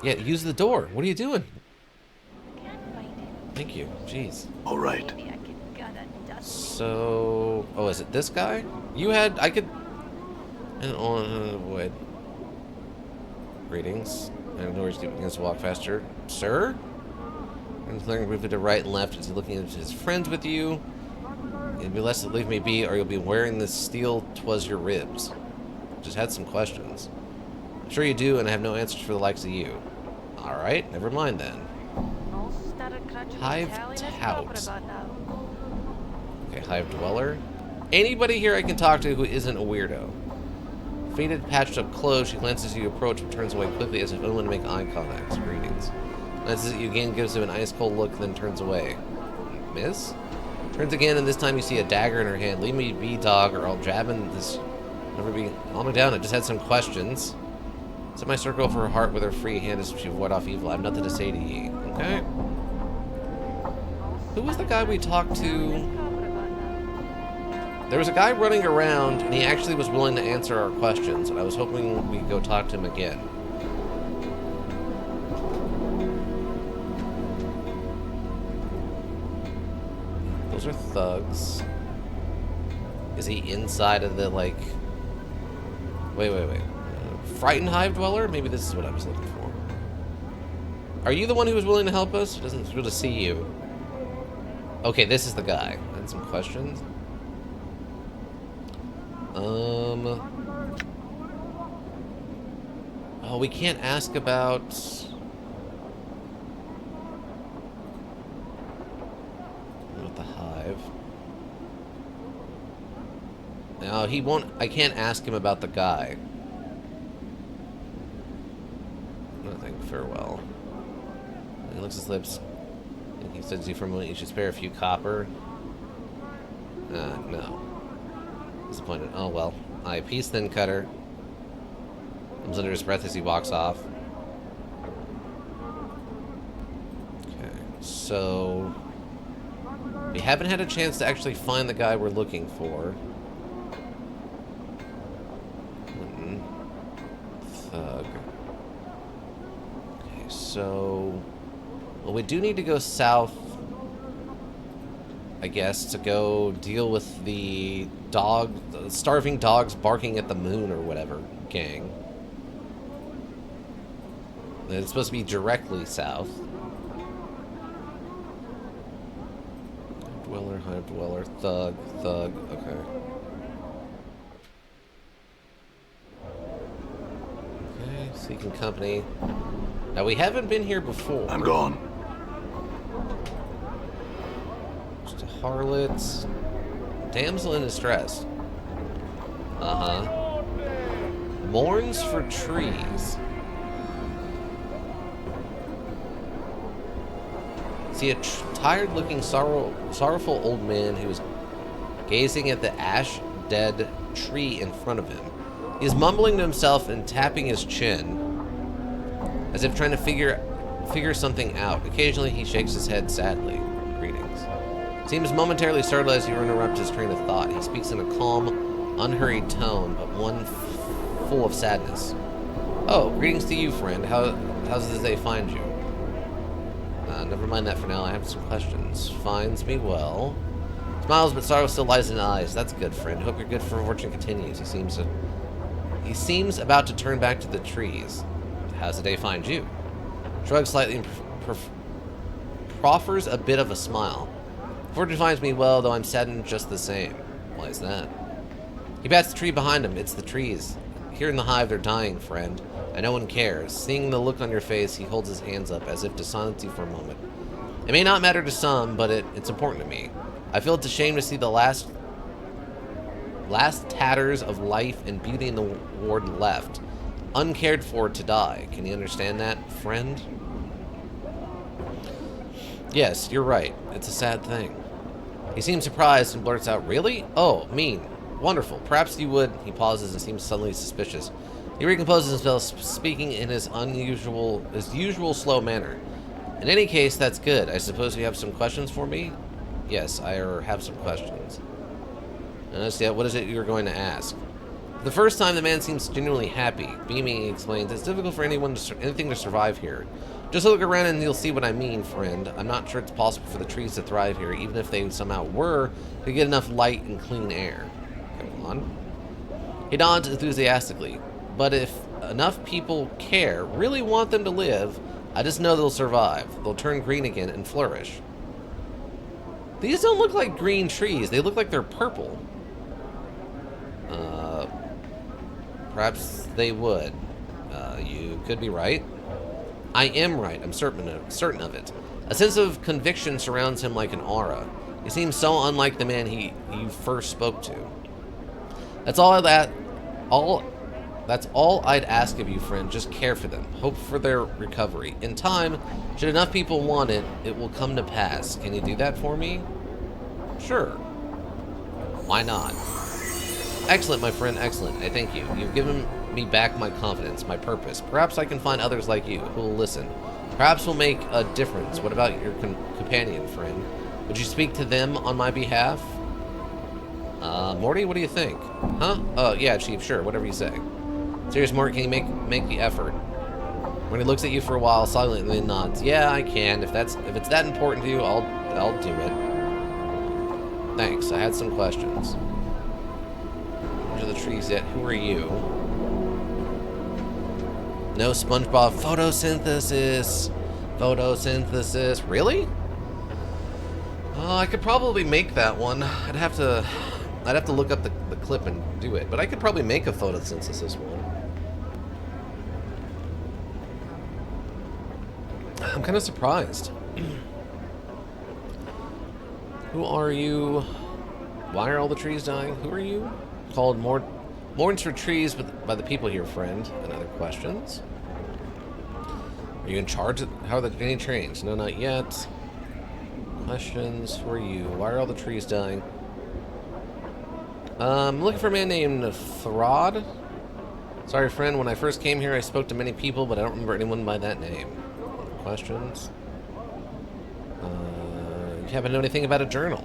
Yeah, use the door. What are you doing? Thank you. Jeez. All right. So... Oh, is it this guy? You had... I could... And on... Wait. Greetings. I don't know where he's doing. He has to walk faster. Sir? And clearing briefly to right and left as he's looking at his friends with you. It'd be less to leave me be, or you'll be wearing this steel 'twas your ribs. Just had some questions. I'm sure you do, and I have no answers for the likes of you. Alright, never mind then. Hive Tout. Okay, Hive Dweller. Anybody here I can talk to who isn't a weirdo. Faded, patched up clothes, she glances as you approach and turns away quickly as if unwilling to make eye contact. Greetings. Glances at you again, gives him an ice-cold look, then turns away. Miss? Turns again, and this time you see a dagger in her hand. Leave me be, dog, or I'll jab in this... Never be... Calm me down, I just had some questions. Set my circle over her heart with her free hand as she ward off evil. I have nothing to say to ye. Okay? Who was the guy we talked to? There was a guy running around, and he actually was willing to answer our questions, and I was hoping we could go talk to him again. Those are thugs. Is he inside of the, like... Wait. Frightened Hive Dweller? Maybe this is what I was looking for. Are you the one who was willing to help us? It doesn't feel to see you. Okay, this is the guy. I had some questions. Oh, we can't ask about... With the Hive. No, he won't... I can't ask him about the guy. Nothing. Farewell. He licks his lips. And he says to you for a moment, you should spare a few copper. No. Disappointed. Oh, well. I peace then cutter. Comes under his breath as he walks off. Okay, so... we haven't had a chance to actually find the guy we're looking for. Thug. Okay, so... well, we do need to go south, I guess, to go deal with the starving dogs barking at the moon or whatever gang. And it's supposed to be directly south. Hive Dweller, Thug, okay. Okay, seeking company. Now, we haven't been here before. I'm gone. Just a harlot. Damsel in distress. Uh-huh. Mourns for trees. See a tired-looking, sorrowful old man who is gazing at the ash-dead tree in front of him. He is mumbling to himself and tapping his chin, as if trying to figure something out. Occasionally, he shakes his head sadly. Greetings. Seems momentarily startled as you interrupt his train of thought. He speaks in a calm, unhurried tone, but one full of sadness. Oh, greetings to you, friend. How's this day find you? Never mind that for now. I have some questions. Finds me well. Smiles, but sorrow still lies in his eyes. That's good, friend. Hope your good fortune continues. He seems about to turn back to the trees. How's the day find you? Shrugs slightly and proffers a bit of a smile. Fortune finds me well, though I'm saddened just the same. Why is that? He pats the tree behind him. It's the trees. Here in the hive, they're dying, friend. And no one cares. Seeing the look on your face, he holds his hands up as if to silence you for a moment. It may not matter to some, but it's important to me. I feel it's a shame to see the last tatters of life and beauty in the ward left, uncared for to die. Can you understand that, friend? Yes, you're right. It's a sad thing. He seems surprised and blurts out, really? Oh, mean. Wonderful. Perhaps you would... He pauses and seems suddenly suspicious. He recomposes himself, speaking in his usual slow manner. In any case, that's good. I suppose you have some questions for me? Yes, I have some questions. What is it you're going to ask? For the first time, the man seems genuinely happy. Beaming, he explains, it's difficult for anything to survive here. Just look around and you'll see what I mean, friend. I'm not sure it's possible for the trees to thrive here, even if they somehow were, to get enough light and clean air. Come on. He nods enthusiastically. But if enough people care, really want them to live, I just know they'll survive. They'll turn green again and flourish. These don't look like green trees. They look like they're purple. Perhaps they would. You could be right. I am right. I'm certain of it. A sense of conviction surrounds him like an aura. He seems so unlike the man you first spoke to. That's all I'd ask of you, friend. Just care for them. Hope for their recovery. In time, should enough people want it, it will come to pass. Can you do that for me? Sure. Why not? Excellent, my friend. Excellent. I thank you. You've given me back my confidence, my purpose. Perhaps I can find others like you who will listen. Perhaps we'll make a difference. What about your companion, friend? Would you speak to them on my behalf? Morty, what do you think? Huh? Yeah, Chief, sure. Whatever you say. Serious, Morty, can you make the effort? When he looks at you for a while, silently nods. Yeah, I can. If it's that important to you, I'll do it. Thanks. I had some questions. Into the trees yet. Who are you? No SpongeBob photosynthesis. Photosynthesis. Really? I could probably make that one. I'd have to look up the clip and do it, but I could probably make a photosynthesis one. I'm kind of surprised. Who are you? Why are all the trees dying? Who are you? Called mourns for trees by the people here, friend. And other questions. Are you in charge of how are the getting trains? No, not yet. Questions. Who are you? Why are all the trees dying? I'm looking for a man named Throd. Sorry, friend. When I first came here, I spoke to many people, but I don't remember anyone by that name. Questions? You haven't know anything about a journal?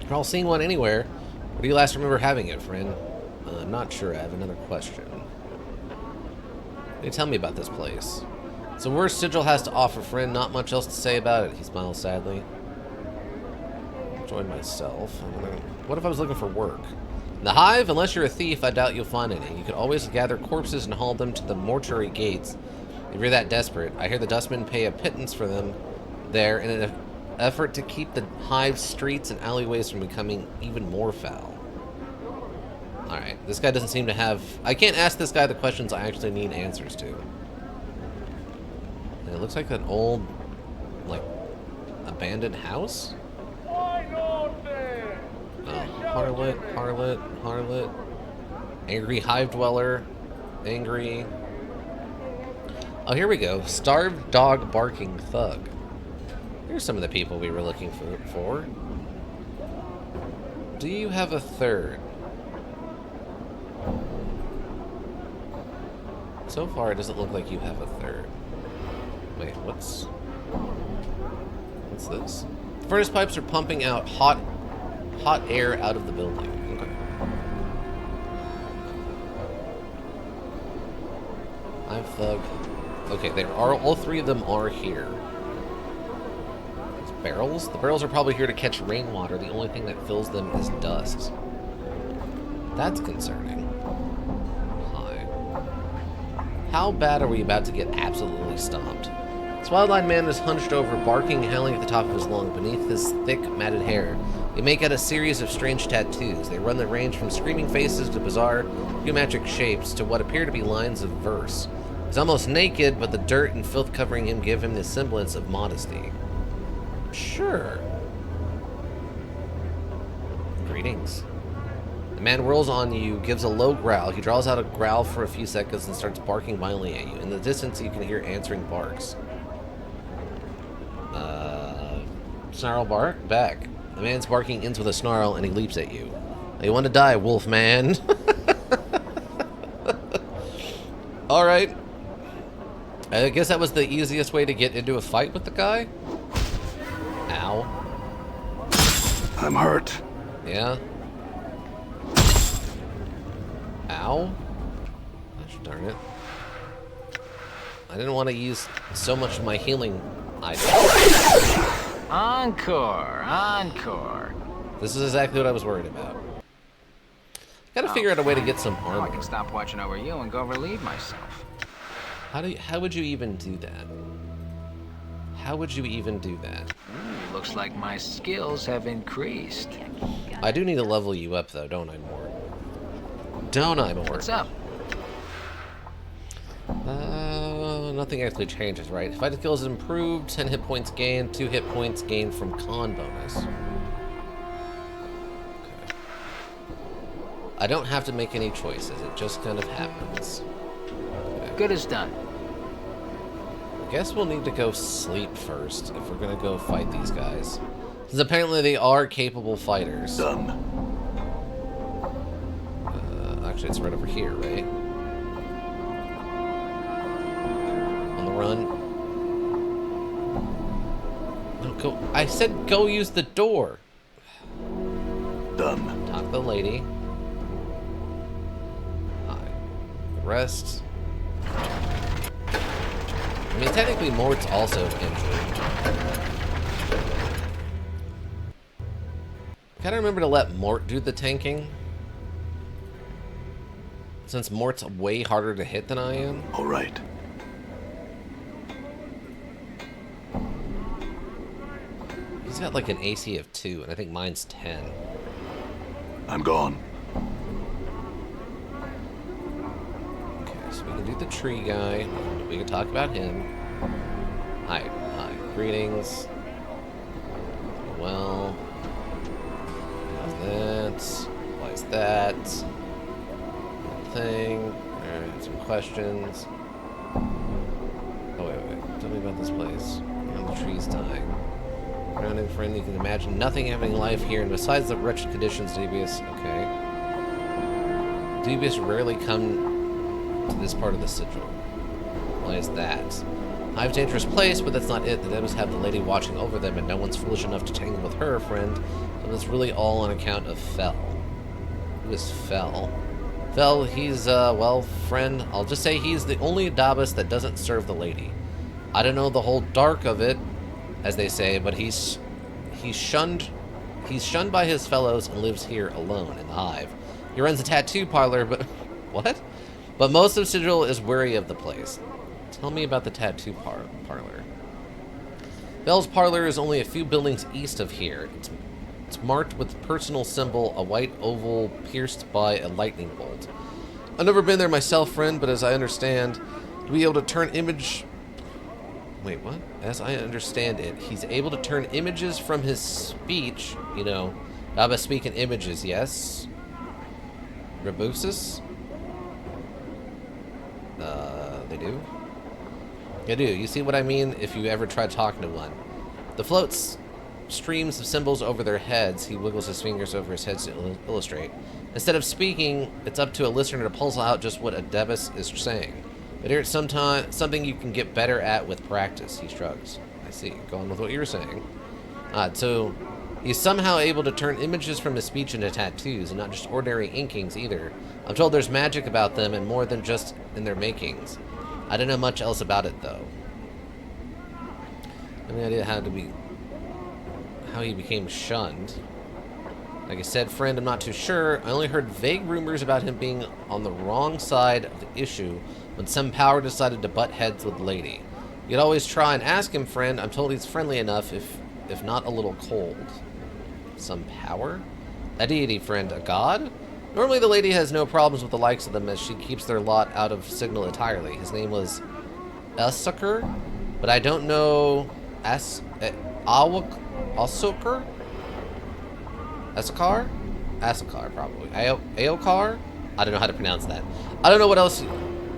You're all seeing one anywhere. Where do you last remember having it, friend? I'm not sure. I have another question. Can you tell me about this place? It's the worst Sigil has to offer, friend. Not much else to say about it. He smiles sadly. Enjoyed myself. What if I was looking for work? In the Hive, unless you're a thief, I doubt you'll find any. You could always gather corpses and haul them to the mortuary gates. If you're that desperate, I hear the dustmen pay a pittance for them there in an effort to keep the Hive streets and alleyways from becoming even more foul. Alright, this guy doesn't seem to have... I can't ask this guy the questions I actually need answers to. And it looks like an old, like, abandoned house? Oh, harlot. Angry Hive dweller. Angry... Oh, here we go. Starved dog barking thug. Here's some of the people we were looking for. Do you have a third? So far, it doesn't look like you have a third. Wait, what's this? Furnace pipes are pumping out hot air out of the building. Okay. Hive thug. Okay, all three of them are here. It's barrels? The barrels are probably here to catch rainwater. The only thing that fills them is dust. That's concerning. Hi. How bad are we about to get absolutely stomped? This wild-eyed man is hunched over, barking, howling at the top of his lung. Beneath his thick, matted hair, they make out a series of strange tattoos. They run the range from screaming faces to bizarre, geometric shapes to what appear to be lines of verse. He's almost naked, but the dirt and filth covering him give him the semblance of modesty. Sure. Greetings. The man whirls on you, gives a low growl. He draws out a growl for a few seconds and starts barking violently at you. In the distance, you can hear answering barks. Snarl bark? Back. The man's barking ends with a snarl, and he leaps at you. You want to die, wolf man. Alright. I guess that was the easiest way to get into a fight with the guy. Ow. I'm hurt. Yeah. Ow. Gosh darn it. I didn't want to use so much of my healing items. Encore, encore. This is exactly what I was worried about. Gotta figure out a way to get some Now I armor. can stop watching over you and go relieve myself. How would you even do that? How would you even do that? Looks like my skills have increased. I do need to level you up though, don't I, Mort? Don't I, Mort? What's up? Nothing actually changes, right? Fight skills is improved, 10 hit points gained, 2 hit points gained from con bonus. Okay. I don't have to make any choices, it just kind of happens. Okay. Good as done. I guess we'll need to go sleep first if we're gonna go fight these guys. Since apparently they are capable fighters. Done. Actually, it's right over here, right? On the run. No, go. I said go use the door. Done. Talk to the lady. Hi. Rest. I mean, technically, Mort's also injured. Gotta remember to let Mort do the tanking. Since Mort's way harder to hit than I am. All right. He's got like an AC of 2, and I think mine's 10. I'm gone. Okay, so we can do the tree guy. We can talk about him. Hi. Greetings. Well, how's that? Why is that? Thing. Alright, some questions. Oh, wait. Tell me about this place. The tree's dying. Surrounding friend, you can imagine nothing having life here, and besides the wretched conditions, Dubious. Okay. Dubious rarely come to this part of the sigil. Why is that? Hive's a dangerous place, but that's not it. The Devils have the lady watching over them, and no one's foolish enough to tangle with her, friend. So it's really all on account of Fel. Who is Fel? Fel, he's, well, friend, I'll just say he's the only Adabus that doesn't serve the lady. I don't know the whole dark of it, as they say, but he's shunned by his fellows and lives here alone in the Hive. He runs a tattoo parlor, but what? But most of Sigil is wary of the place. Tell me about the tattoo parlor. Bell's parlor is only a few buildings east of here. It's marked with personal symbol, a white oval pierced by a lightning bolt. I've never been there myself, friend, but as I understand, to be able to turn image... Wait, what? As I understand it, he's able to turn images from his speech, you know, Daba speaking images, yes? Rebusus? They do? They do. You see what I mean if you ever try talking to one. The floats streams of symbols over their heads. He wiggles his fingers over his head to illustrate. Instead of speaking, it's up to a listener to puzzle out just what a Debus is saying. But here's something you can get better at with practice, he shrugs. I see. Go on with what you're saying. So he's somehow able to turn images from his speech into tattoos, and not just ordinary inkings either. I'm told there's magic about them, and more than just in their makings. I don't know much else about it, though. Any idea how he became shunned? Like I said, friend, I'm not too sure. I only heard vague rumors about him being on the wrong side of the issue when some power decided to butt heads with the lady. You'd always try and ask him, friend. I'm told he's friendly enough, if not a little cold. Some power? A deity, friend. A god? Normally the lady has no problems with the likes of them, as she keeps their lot out of signal entirely. His name was Asuker, but I don't know... Asuker? Asakar? Asakar, probably. Aokar? I don't know how to pronounce that. I don't know what else...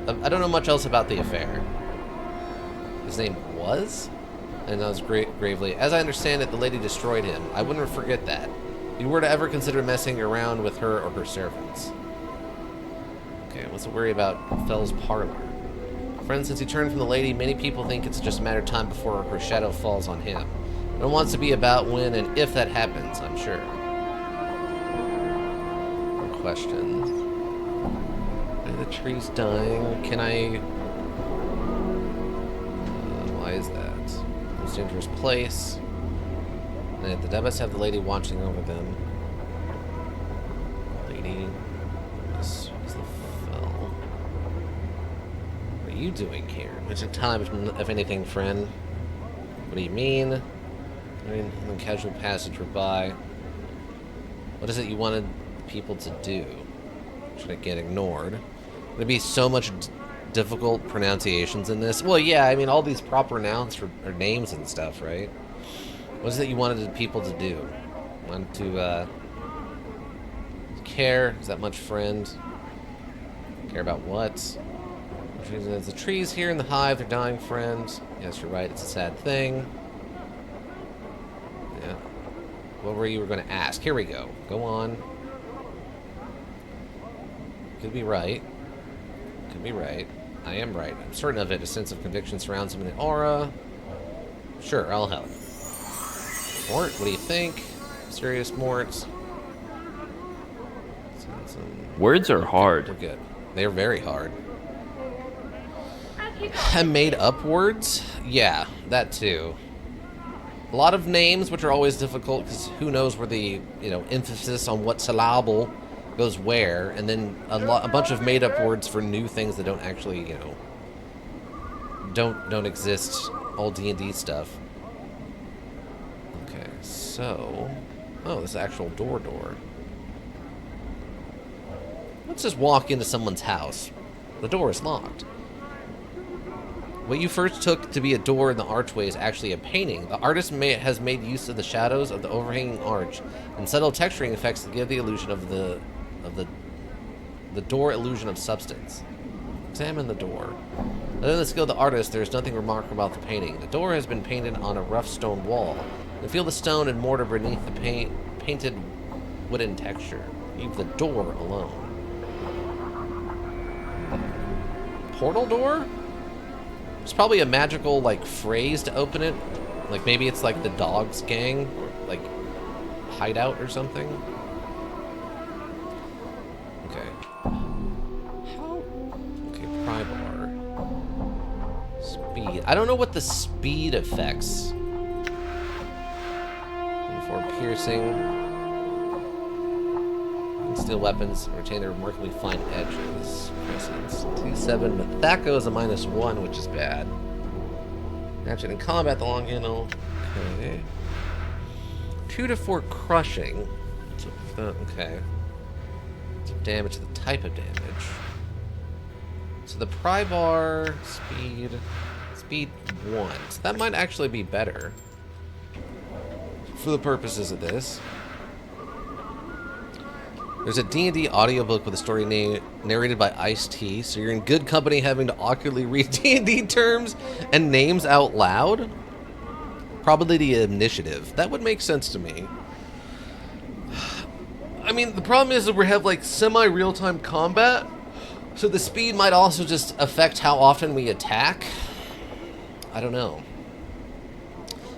I don't know much else about the affair. His name was? And I was gravely. As I understand it, the lady destroyed him. I wouldn't forget that. If you were to ever consider messing around with her or her servants. Okay, what's the worry about Fel's parlor? Friend, since he turned from the lady, many people think it's just a matter of time before her shadow falls on him. It wants to be about when and if that happens, I'm sure. More questions. The tree's dying. Can I... why is that? Most dangerous place. And the Devas have the lady watching over them. Lady. This is the Fel. What are you doing here? It's a time, if anything, friend. What do you mean? I mean, the casual passage were by. What is it you wanted people to do? Should I get ignored? There'd be so much difficult pronunciations in this. Well, yeah, I mean, all these proper nouns are names and stuff, right? What is it you wanted people to do? Want to, care? Is that much, friend? Care about what? There's the trees here in the hive. They're dying, friend. Yes, you're right. It's a sad thing. Yeah. What were you going to ask? Here we go. Go on. Could be right. Could be right. I am right. I'm certain of it. A sense of conviction surrounds him in the aura. Sure, I'll help. Mort, what do you think? Serious Mort? Words are hard. We're good. They're very hard. I made up words? Yeah, that too. A lot of names, which are always difficult, because who knows where the, emphasis on what syllable goes where, and then a bunch of made-up words for new things that don't actually, you know, don't exist. All D&D stuff. Okay, so... Oh, this is actual door. Let's just walk into someone's house. The door is locked. What you first took to be a door in the archway is actually a painting. The artist has made use of the shadows of the overhanging arch and subtle texturing effects to give the illusion of the door illusion of substance. Examine the door. Other than the skill of the artist, there is nothing remarkable about the painting. The door has been painted on a rough stone wall. You feel the stone and mortar beneath the painted wooden texture. Leave the door alone. Portal door? It's probably a magical, like, phrase to open it. Like, maybe it's like the dog's gang, or, like, hideout or something. Okay. How? Okay, pry bar. Speed. I don't know what the speed affects. For piercing. Steel weapons retain their remarkably fine edges. 2-7, but that goes a -1, which is bad. Ratchet in combat, the long handle. Okay. 2-4 crushing. Okay. So damage, the type of damage. So the pry bar, speed 1. So that might actually be better for the purposes of this. There's a D&D audiobook with a story narrated by Ice-T, so you're in good company having to awkwardly read D&D terms and names out loud. Probably the initiative. That would make sense to me. I mean, the problem is that we have, like, semi-real-time combat, so the speed might also just affect how often we attack. I don't know.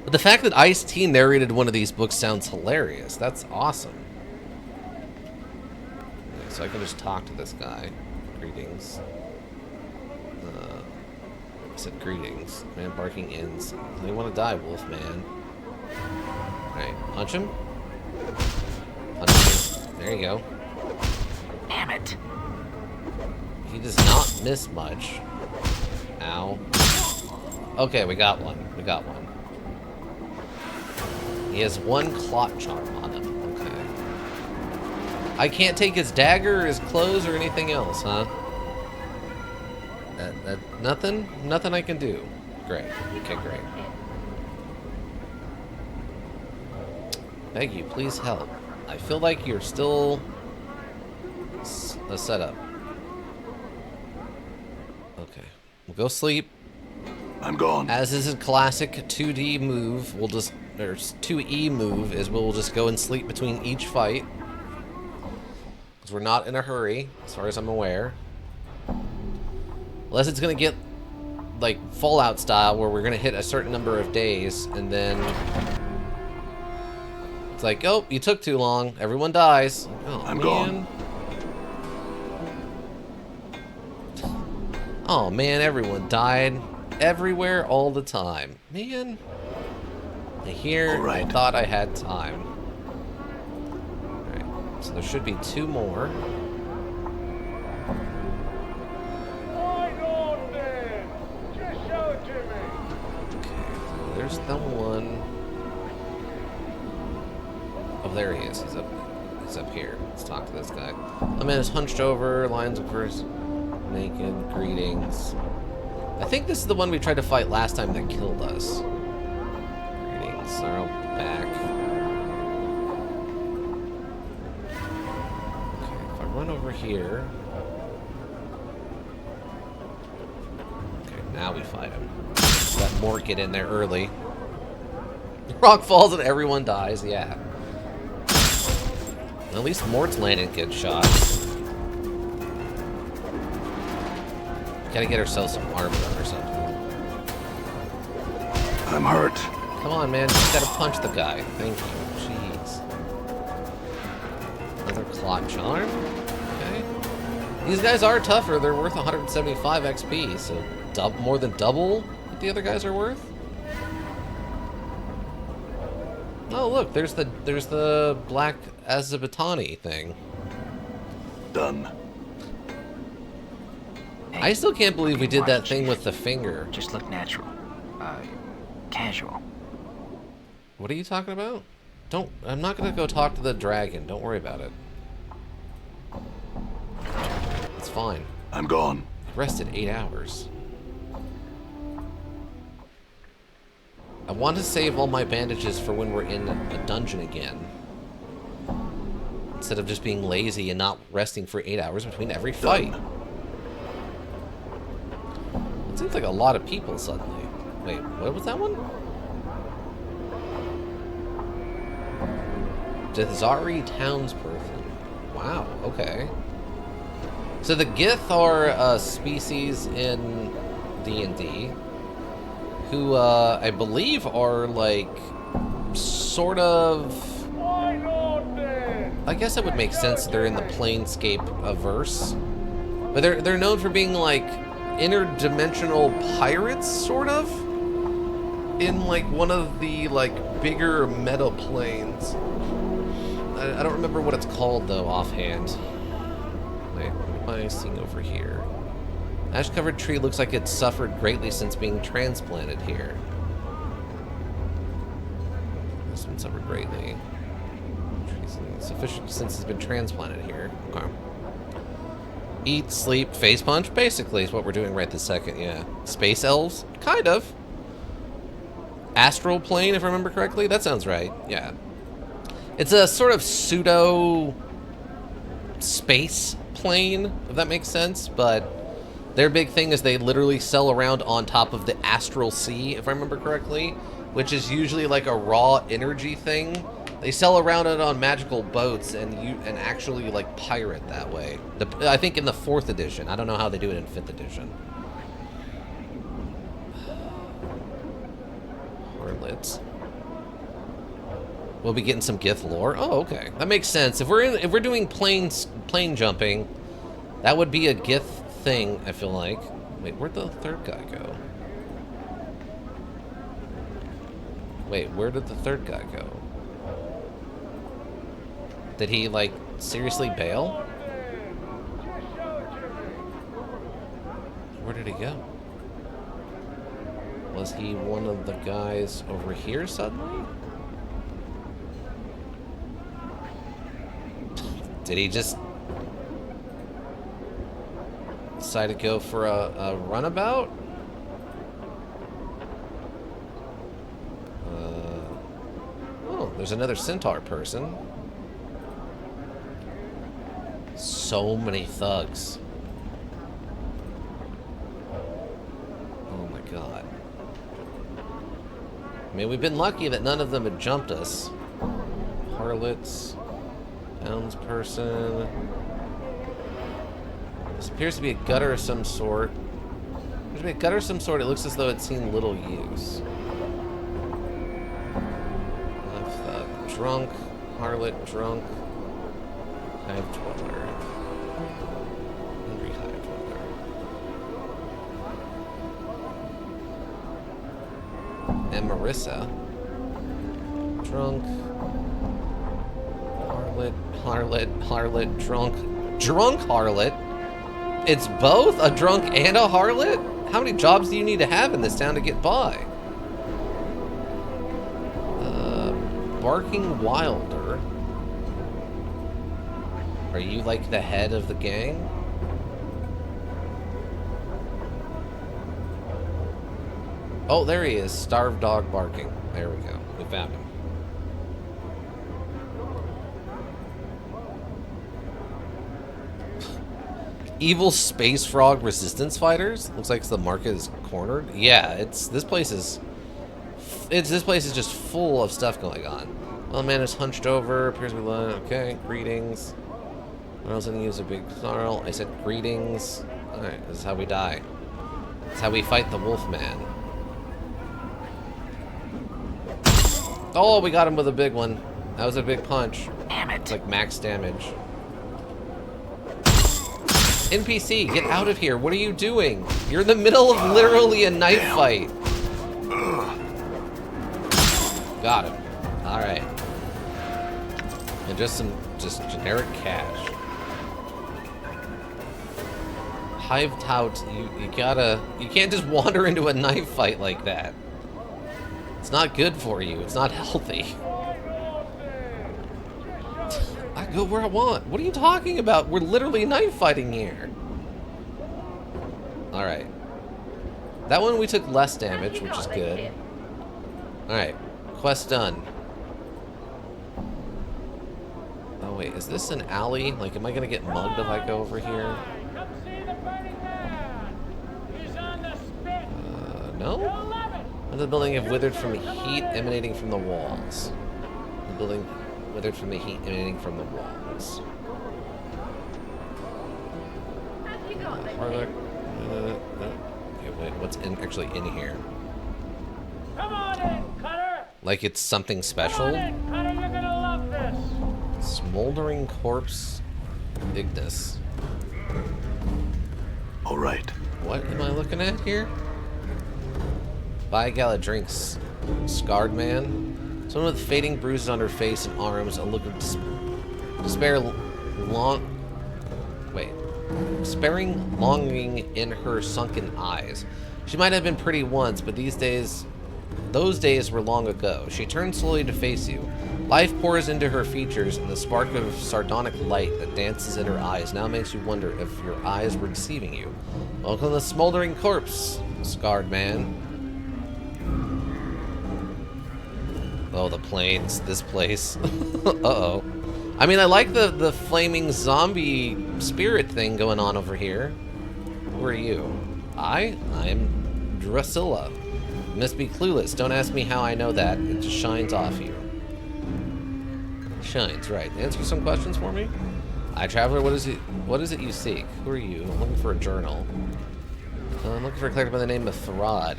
But the fact that Ice-T narrated one of these books sounds hilarious. That's awesome. So I can just talk to this guy. Greetings. I said greetings. Man barking ends. You want to die, wolf man. Alright, punch him. Punch him. There you go. Damn it. He does not miss much. Ow. Okay, we got one. We got one. He has 1 clot charm on him. I can't take his dagger or his clothes or anything else, huh? Nothing? Nothing I can do. Great. Okay, great. Beg you, please help. I feel like you're still a setup. Okay. We'll go sleep. I'm gone. As is a classic 2D move, we'll just... Or 2E move is we'll just go and sleep between each fight. Because we're not in a hurry, as far as I'm aware. Unless it's going to get, like, Fallout style, where we're going to hit a certain number of days, and then... It's like, oh, you took too long. Everyone dies. Oh, I'm man. gone. Oh, man, everyone died. Everywhere, all the time. Man. Here, right. I thought I had time. Alright, so there should be 2 more. Okay, so there's the one. Oh, there he is. He's up here. Let's talk to this guy. The man is hunched over, lines of verse, naked, greetings. I think this is the one we tried to fight last time that killed us. Snarl back. Okay, if I run over here. Okay, now we fight him. Let Mort get in there early. The rock falls and everyone dies, yeah. At least Mort's landing good shots. Gotta get ourselves some armor or something. I'm hurt. Come on, man. Just gotta punch the guy. Thank you. Jeez. Another clot charm? Okay. These guys are tougher. They're worth 175 XP, so more than double what the other guys are worth. Oh, look. There's the Black Azabetani thing. Done. Hey, I still can't believe we did why that don't you thing with the finger. Just look natural. Casual. What are you talking about? I'm not gonna go talk to the dragon. Don't worry about it. It's fine. I'm gone. I rested 8 hours. I want to save all my bandages for when we're in a dungeon again. Instead of just being lazy and not resting for 8 hours between every fight. Done. It seems like a lot of people suddenly. Wait, what was that one? Dithari townsperson. Wow, okay. So the Gith are a species in D&D who I believe are like sort of, I guess it would make sense that they're in the Planescape averse. But they're known for being like interdimensional pirates, sort of, in like one of the like bigger meta planes. I don't remember what it's called though offhand. Wait, what am I seeing over here? Ash-covered tree looks like it's suffered greatly since being transplanted here. This one suffered greatly. Sufficient since it's been transplanted here. Okay. Eat, sleep, face punch, basically is what we're doing right this second, yeah. Space elves? Kind of. Astral plane, if I remember correctly? That sounds right, yeah. It's a sort of pseudo space plane, if that makes sense, but their big thing is they literally sail around on top of the astral sea, if I remember correctly, which is usually like a raw energy thing. They sail around it on magical boats and actually like pirate that way. I think in the 4th edition. I don't know how they do it in 5th edition. Harlots. We'll be getting some Gith lore. Oh, okay. That makes sense. If we're doing plane jumping, that would be a Gith thing, I feel like. Wait, where'd the third guy go? Wait, where did the third guy go? Did he, like, seriously bail? Where did he go? Was he one of the guys over here suddenly? Did he just decide to go for a runabout? Oh, there's another centaur person. So many thugs. Oh my god. I mean, we've been lucky that none of them had jumped us. Harlots. Townsperson. This appears to be a gutter of some sort. Appears to be a gutter of some sort. It looks as though it's seen little use. Drunk. Harlot. Drunk. Hive Dweller. Hungry Hive Dweller. And Marissa. Drunk. Harlot, drunk harlot. It's both a drunk and a harlot? How many jobs do you need to have in this town to get by? Barking Wilder. Are you like the head of the gang? Oh, there he is. Starved dog barking. There we go. We found him. Evil space frog resistance fighters. Looks like the market is cornered. Yeah, this place is just full of stuff going on. Well, the man is hunched over. Appears to be lying. Okay, greetings. When I was gonna use a big snarl, I said greetings. All right, this is how we die. This is how we fight the wolf man. Oh, we got him with a big one. That was a big punch. Damn it. It's like max damage. NPC, get out of here. What are you doing? You're in the middle of literally a knife fight. Got him. Alright. And just generic cash. hived out. You can't just wander into a knife fight like that. It's not good for you. It's not healthy. I go where I want. What are you talking about? We're literally knife fighting here. Alright. That one we took less damage, which is good. Alright. Quest done. Oh wait, is this an alley? Like, am I gonna get mugged if I go over here? No? The building have withered from the heat emanating from the walls. The building withered from the heat emanating from the walls. Okay, wait, what's actually in here? Come on in, Cutter! Like it's something special? Come on in, Cutter, you're gonna love this! Smoldering corpse Ignis. All right. What am I looking at here? Buy a gala drinks. Scarred man. Someone with fading bruises on her face and arms, a look of despair despairing longing in her sunken eyes. She might have been pretty once, but those days were long ago. She turned slowly to face you. Life pours into her features, and the spark of sardonic light that dances in her eyes now makes you wonder if your eyes were deceiving you. Welcome to the smoldering corpse, scarred man. Oh, the planes. This place. Uh-oh. I mean, I like the flaming zombie spirit thing going on over here. Who are you? I am Drusilla. You must be clueless. Don't ask me how I know that. It just shines off you. Shines, right. Answer some questions for me? Traveler, what is it you seek? Who are you? I'm looking for a journal. I'm looking for a collector by the name of Farad.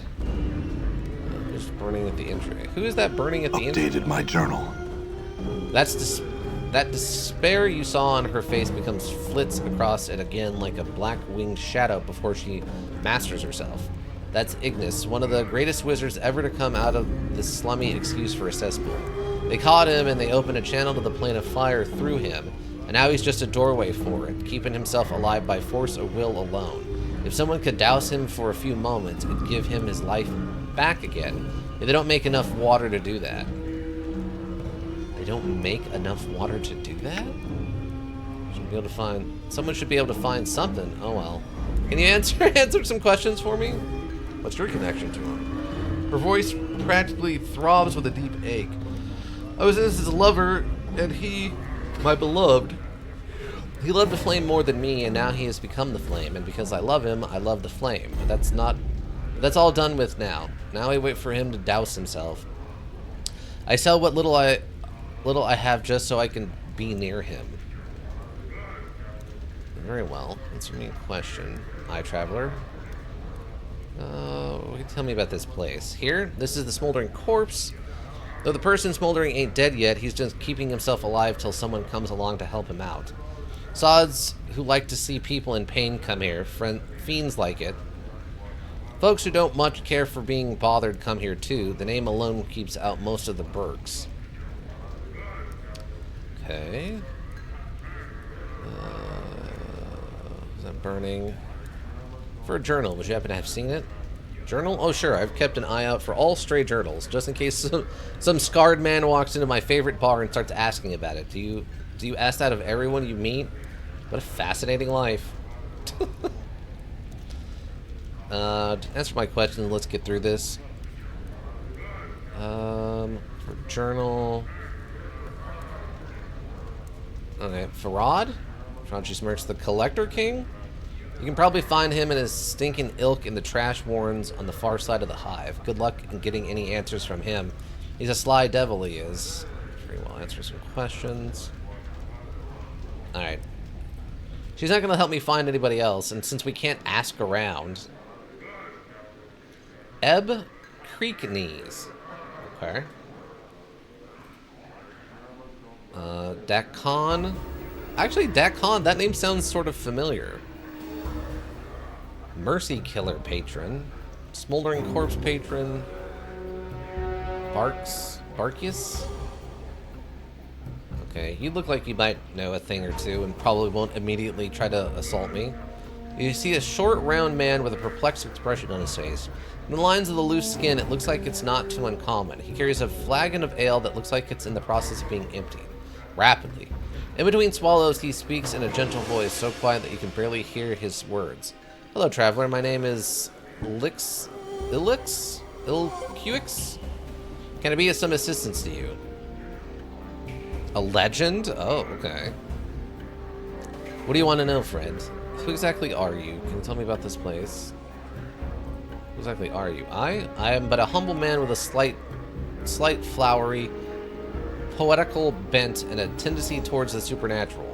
Just burning at the entry. Who is that burning at the entry? Updated my journal. That despair you saw on her face becomes flits across it again like a black winged shadow before she masters herself. That's Ignis, one of the greatest wizards ever to come out of this slummy excuse for a cesspool. They caught him and they opened a channel to the plane of fire through him, and now he's just a doorway for it, keeping himself alive by force of will alone. If someone could douse him for a few moments, it'd give him his life back again. If they don't make enough water to do that. They don't make enough water to do that? Someone should be able to find something. Oh well. Can you answer some questions for me? What's your connection to him? Her voice practically throbs with a deep ache. I was his lover, and he, my beloved. He loved the flame more than me, and now he has become the flame. And because I love him, I love the flame. But that's all done with now. Now I wait for him to douse himself. I sell what little I have just so I can be near him. Very well. Answer me a question. Traveler. Tell me about this place. Here, this is the smoldering corpse. Though the person smoldering ain't dead yet, he's just keeping himself alive till someone comes along to help him out. Sods who like to see people in pain come here. Fiends like it. Folks who don't much care for being bothered come here too. The name alone keeps out most of the Berks. Okay. Is that burning? For a journal, would you happen to have seen it? Journal? Oh sure, I've kept an eye out for all stray journals, just in case some scarred man walks into my favorite bar and starts asking about it. Do you ask that of everyone you meet? What a fascinating life. To answer my question, let's get through this. For journal. Okay, Farad? Franchi Smirks, the Collector King? You can probably find him and his stinking ilk in the trash warrens on the far side of the hive. Good luck in getting any answers from him. He's a sly devil, he is. Very well, answer some questions. Alright. She's not going to help me find anybody else, and since we can't ask around... Ebb Creek Knees. Okay. Dakon. Actually, Dakon, that name sounds sort of familiar. Mercy Killer Patron. Smoldering Corpse Patron. Barkius? Okay, you look like you might know a thing or two and probably won't immediately try to assault me. You see a short, round man with a perplexed expression on his face. In the lines of the loose skin, it looks like it's not too uncommon. He carries a flagon of ale that looks like it's in the process of being emptied. Rapidly. In between swallows, he speaks in a gentle voice, so quiet that you can barely hear his words. Hello, traveler. My name is Ilquix? Can I be of some assistance to you? A legend? Oh, okay. What do you want to know, friend? Who exactly are you? Can you tell me about this place? Who exactly are you? I am but a humble man with a slight flowery, poetical bent and a tendency towards the supernatural.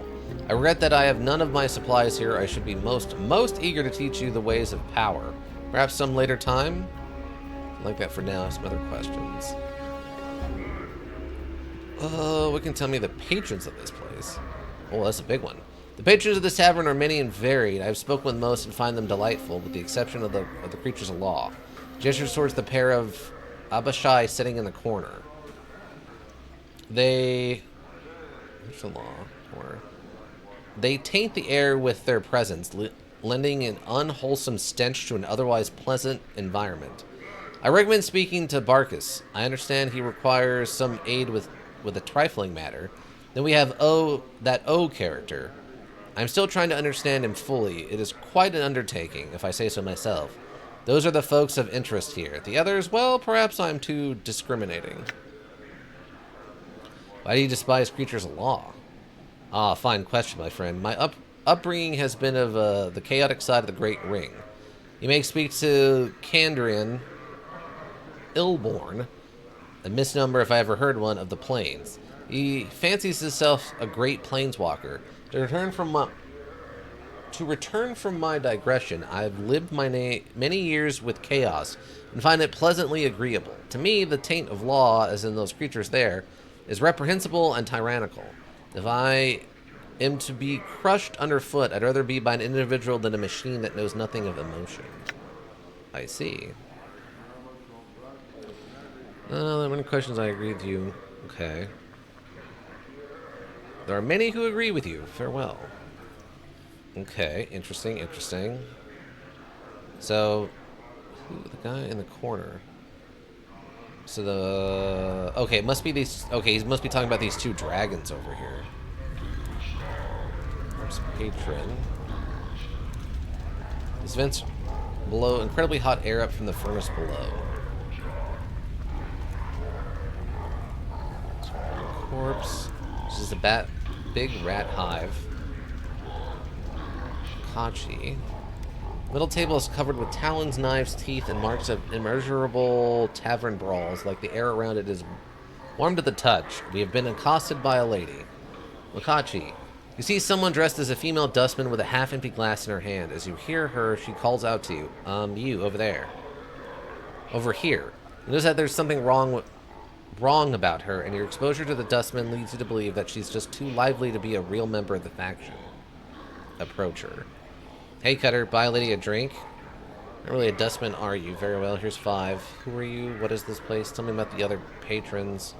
I regret that I have none of my supplies here. I should be most eager to teach you the ways of power. Perhaps some later time? Like that for now. Some other questions. What can tell me the patrons of this place? Oh, that's a big one. The patrons of this tavern are many and varied. I've spoken with most and find them delightful, with the exception of the creatures of law. Gestures towards the pair of Abashai sitting in the corner. There's the law corner. They taint the air with their presence, lending an unwholesome stench to an otherwise pleasant environment. I recommend speaking to Barkus. I understand he requires some aid with a trifling matter. Then we have that O character. I'm still trying to understand him fully. It is quite an undertaking, if I say so myself. Those are the folks of interest here. The others, well, perhaps I'm too discriminating. Why do you despise creatures of law? Ah, fine question, my friend. My upbringing has been of the chaotic side of the Great Ring. You may speak to Kandrian Illborn, a misnomer if I ever heard one, of the plains. He fancies himself a great planeswalker. To return from my digression, I've lived many years with chaos and find it pleasantly agreeable. To me, the taint of law, as in those creatures there, is reprehensible and tyrannical. If I am to be crushed underfoot, I'd rather be by an individual than a machine that knows nothing of emotion. I see. There are many questions I agree with you. Okay. There are many who agree with you. Farewell. Okay, interesting. So, the guy in the corner. So okay, it must be these. Okay, he must be talking about these two dragons over here. There's patron. These vents blow incredibly hot air up from the furnace below. Corpse. This is a big rat hive. Kachi. Middle table is covered with talons, knives, teeth, and marks of immeasurable tavern brawls. Like the air around it is warm to the touch. We have been accosted by a lady. Wakachi. You see someone dressed as a female dustman with a half-empty glass in her hand. As you hear her, she calls out to you. You, over there. Over here. You notice that there's something wrong about her, and your exposure to the dustman leads you to believe that she's just too lively to be a real member of the faction. Approach her. Hey, Cutter, buy a lady a drink? Not really a dustman, are you? Very well, here's 5. Who are you? What is this place? Tell me about the other patrons.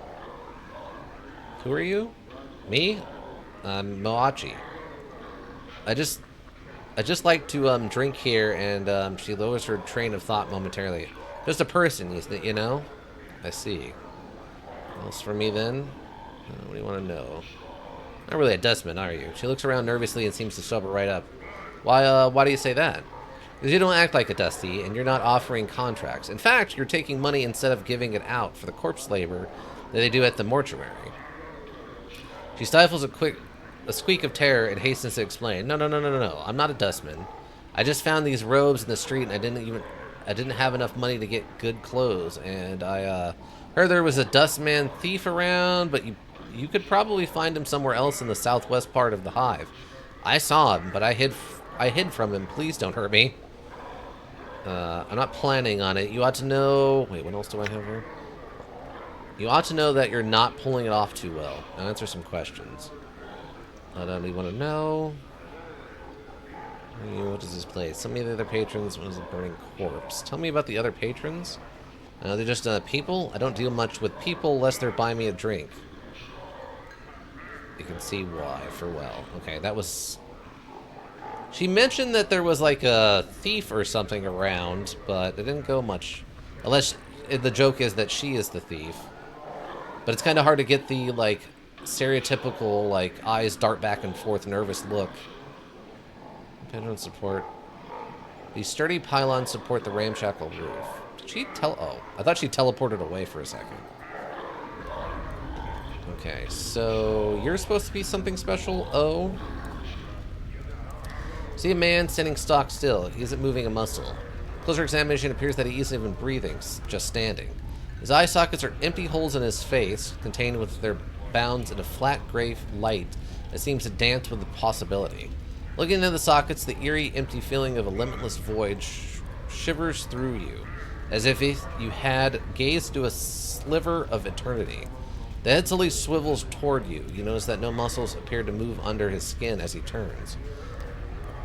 Who are you? Me? Moachi. I just like to drink here, and she lowers her train of thought momentarily. Just a person, you know? I see. What else for me then? What do you want to know? Not really a dustman, are you? She looks around nervously and seems to sober right up. Why do you say that? Because you don't act like a Dusty, and you're not offering contracts. In fact, you're taking money instead of giving it out for the corpse labor that they do at the mortuary. She stifles a squeak of terror and hastens to explain. No. I'm not a dustman. I just found these robes in the street, and I didn't have enough money to get good clothes, and I heard there was a dustman thief around, but you could probably find him somewhere else in the southwest part of the hive. I saw him, but I hid from him. Please don't hurt me. I'm not planning on it. You ought to know... Wait, what else do I have here? You ought to know that you're not pulling it off too well. Now answer some questions. I don't even want to know. What is this place? Some of the other patrons. What is a burning corpse? Tell me about the other patrons. They're just people. I don't deal much with people unless they're buying me a drink. You can see why. Farewell. Okay, that was... She mentioned that there was like a thief or something around, but it didn't go much. Unless the joke is that she is the thief. But it's kind of hard to get the like stereotypical like eyes dart back and forth nervous look. Pendulum support. These sturdy pylons support the ramshackle roof. Did she Oh, I thought she teleported away for a second. Okay, so you're supposed to be something special, oh? See a man standing stock still. He isn't moving a muscle. Closer examination appears that he isn't even breathing, just standing. His eye sockets are empty holes in his face, contained with their bounds in a flat gray light that seems to dance with the possibility. Looking into the sockets, the eerie, empty feeling of a limitless void shivers through you, as if you had gazed to a sliver of eternity. The head slowly swivels toward you. You notice that no muscles appear to move under his skin as he turns.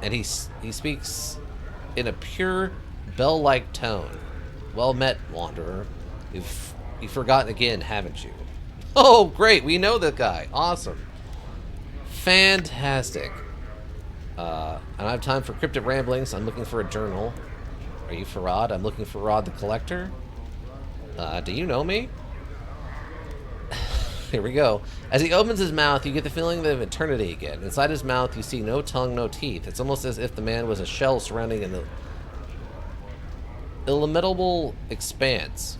And he speaks in a pure, bell-like tone. Well met, Wanderer. You've forgotten again, haven't you? Oh, great. We know that guy. Awesome. Fantastic. I don't have time for cryptic ramblings. I'm looking for a journal. Are you Farad? I'm looking for Rod the Collector. Do you know me? Here we go. As he opens his mouth, you get the feeling of eternity again. Inside his mouth, you see no tongue, no teeth. It's almost as if the man was a shell surrounding an illimitable expanse.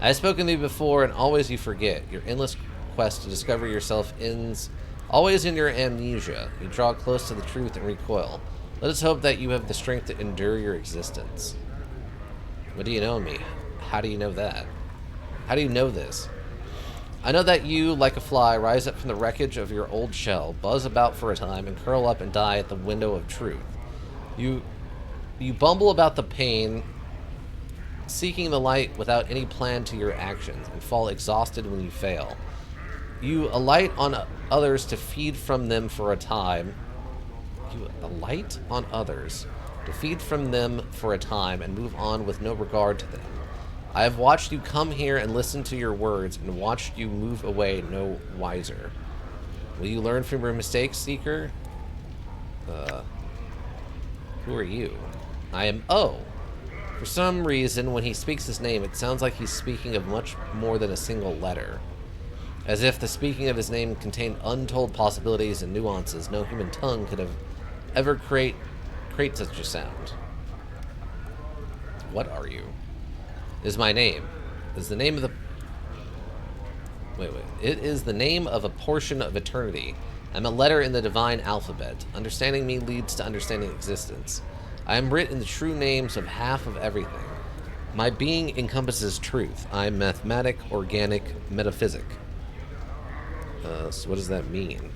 I have spoken to you before, and always you forget. Your endless quest to discover yourself ends always in your amnesia. You draw close to the truth and recoil. Let us hope that you have the strength to endure your existence. What do you know of me? How do you know that? How do you know this? I know that you, like a fly, rise up from the wreckage of your old shell, buzz about for a time, and curl up and die at the window of truth. You bumble about the pain, seeking the light without any plan to your actions, and fall exhausted when you fail. You alight on others to feed from them for a time. You alight on others to feed from them for a time and move on with no regard to them. I have watched you come here and listen to your words and watched you move away no wiser. Will you learn from your mistakes, Seeker? Who are you? I am O. For some reason, when he speaks his name, it sounds like he's speaking of much more than a single letter. As if the speaking of his name contained untold possibilities and nuances no human tongue could have ever create such a sound. What are you? Is my name. Is the name of the... Wait. It is the name of a portion of eternity. I'm a letter in the divine alphabet. Understanding me leads to understanding existence. I am writ in the true names of half of everything. My being encompasses truth. I am mathematic, organic, metaphysic. So what does that mean?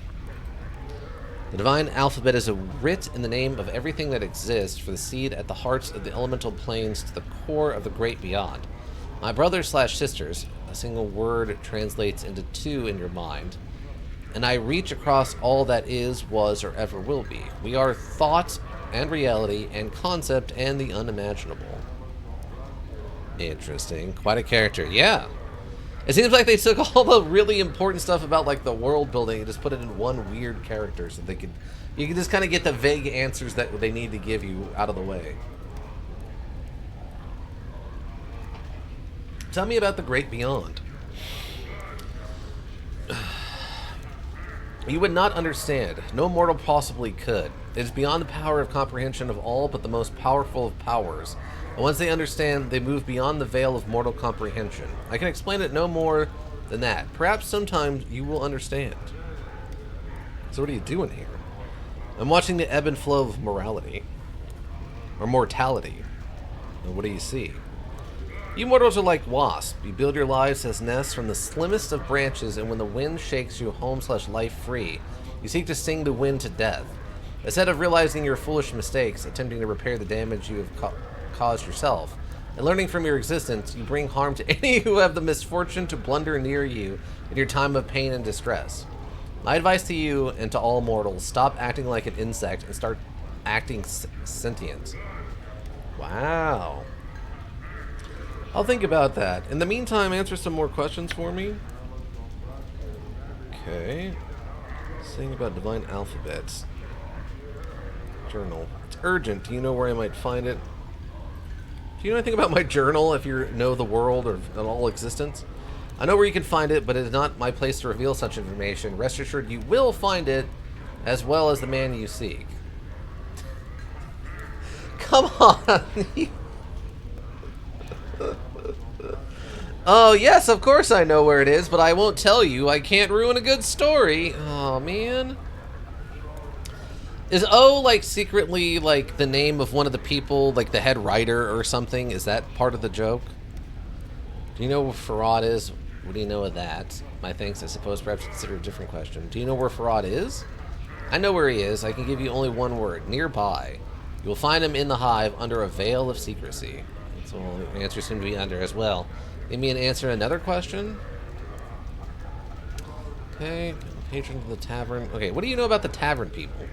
The divine alphabet is a writ in the name of everything that exists, for the seed at the hearts of the elemental planes to the core of the great beyond. My brothers/sisters, a single word translates into two in your mind, and I reach across all that is, was, or ever will be. We are thought and reality and concept and the unimaginable. Interesting. Quite a character. Yeah. It seems like they took all the really important stuff about like the world building and just put it in one weird character so you can just kind of get the vague answers that they need to give you out of the way. Tell me about the great beyond. You would not understand. No mortal possibly could. It is beyond the power of comprehension of all but the most powerful of powers. And once they understand, they move beyond the veil of mortal comprehension. I can explain it no more than that. Perhaps sometimes you will understand. So what are you doing here? I'm watching the ebb and flow of morality. Or mortality. And what do you see? You mortals are like wasps. You build your lives as nests from the slimmest of branches, and when the wind shakes you home/life free, you seek to sting the wind to death. Instead of realizing your foolish mistakes, attempting to repair the damage you have caused yourself, and learning from your existence, you bring harm to any who have the misfortune to blunder near you in your time of pain and distress. My advice to you and to all mortals, stop acting like an insect and start acting sentient. Wow. I'll think about that. In the meantime, answer some more questions for me. Okay. Saying about divine alphabets. Journal. It's urgent. Do you know where I might find it? Do you know anything about my journal if you know the world or of all existence? I know where you can find it, but it is not my place to reveal such information. Rest assured you will find it, as well as the man you seek. Come on! Oh, yes, of course I know where it is, but I won't tell you. I can't ruin a good story. Oh, man. Is O, like, secretly, like, the name of one of the people, like the head writer or something? Is that part of the joke? Do you know where Farad is? What do you know of that? My thanks, I suppose perhaps consider a different question. Do you know where Farad is? I know where he is. I can give you only one word. Nearby. You will find him in the hive under a veil of secrecy. That's all the answers seem to be under as well. Give me an answer to another question. Okay, patron of the tavern. Okay, what do you know about the tavern people?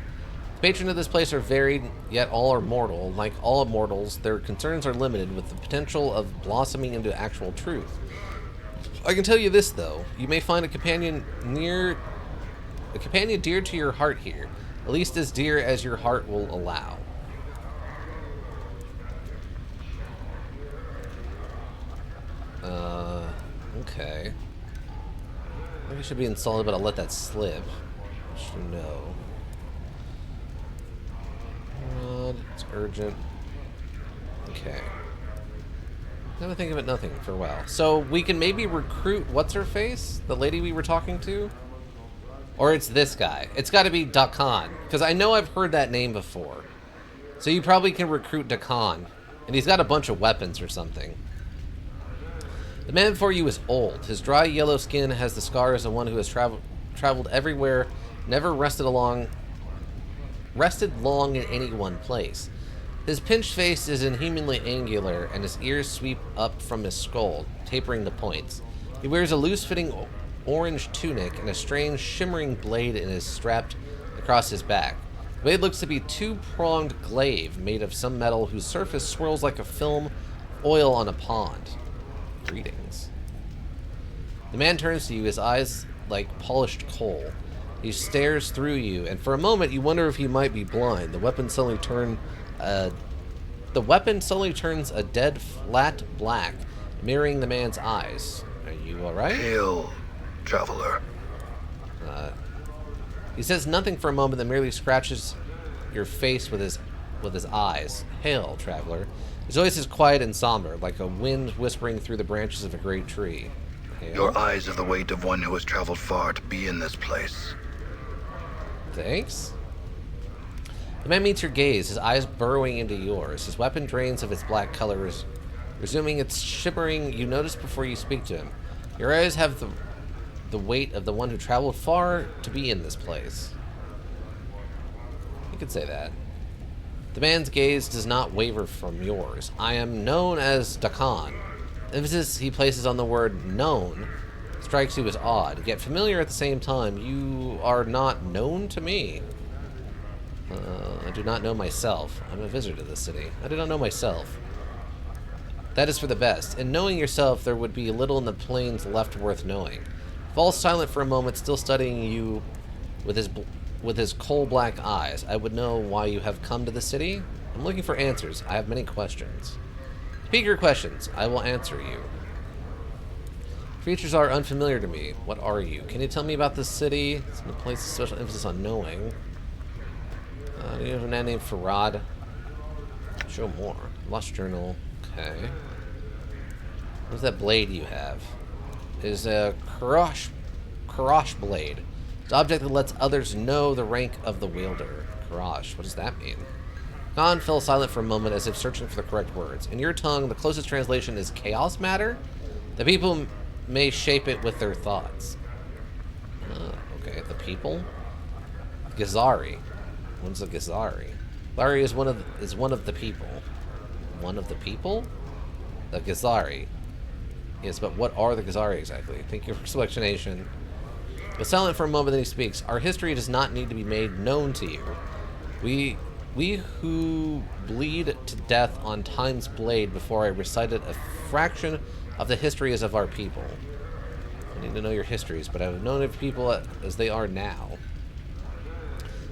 The patrons of this place are varied, yet all are mortal. Like all immortals, their concerns are limited, with the potential of blossoming into actual truth. I can tell you this, though. You may find a companion dear to your heart here. At least as dear as your heart will allow. Okay. Maybe I should be insulted, but I'll let that slip. I should know. It's urgent. Okay. Never think of it nothing for a while. So we can maybe recruit what's-her-face? The lady we were talking to? Or it's this guy. It's got to be Dakan. Because I know I've heard that name before. So you probably can recruit Dakan. And he's got a bunch of weapons or something. The man before you is old. His dry yellow skin has the scars of one who has traveled everywhere, never rested long in any one place. His pinched face is inhumanly angular, and his ears sweep up from his skull, tapering to points. He wears a loose-fitting orange tunic, and a strange, shimmering blade is strapped across his back. The blade looks to be two-pronged glaive made of some metal whose surface swirls like a film oil on a pond. Greetings. The man turns to you, his eyes like polished coal. He stares through you, and for a moment you wonder if he might be blind. The weapon suddenly turns a dead flat black, mirroring the man's eyes. Are you alright? Hail, traveler. He says nothing for a moment, then merely scratches your face with his eyes. Hail, traveler. His voice is quiet and somber, like a wind whispering through the branches of a great tree. Hail? Your eyes have the weight of one who has traveled far to be in this place. Thanks. The man meets your gaze, his eyes burrowing into yours. His weapon drains of its black colors, resuming its shimmering. You notice before you speak to him. Your eyes have the weight of the one who traveled far to be in this place. You could say that. The man's gaze does not waver from yours. I am known as Dakan. The emphasis he places on the word known strikes you as odd, yet familiar at the same time. You are not known to me. I do not know myself. I'm a visitor to this city. I do not know myself. That is for the best. In knowing yourself, there would be little in the plains left worth knowing. Falls silent for a moment, still studying you with his coal-black eyes. I would know why you have come to the city. I'm looking for answers. I have many questions. Speak your questions. I will answer you. Creatures are unfamiliar to me. What are you? Can you tell me about this city? It's a place of special emphasis on knowing. Do you have a man named Farad? Show more. Lost journal. Okay. What's that blade you have? It is a Karash blade. It's an object that lets others know the rank of the wielder. Karash. What does that mean? Khan fell silent for a moment as if searching for the correct words. In your tongue, the closest translation is chaos matter. The people may shape it with their thoughts. Okay, the people? Gazari. What's a Gazari? Gazari is one of the people. One of the people? The Gazari. Yes, but what are the Gazari exactly? Thank you for your explanation. But silent for a moment, then he speaks. Our history does not need to be made known to you. We who bleed to death on time's blade before I recited a fraction of the histories of our people. I need to know your histories, but I have known of people as they are now.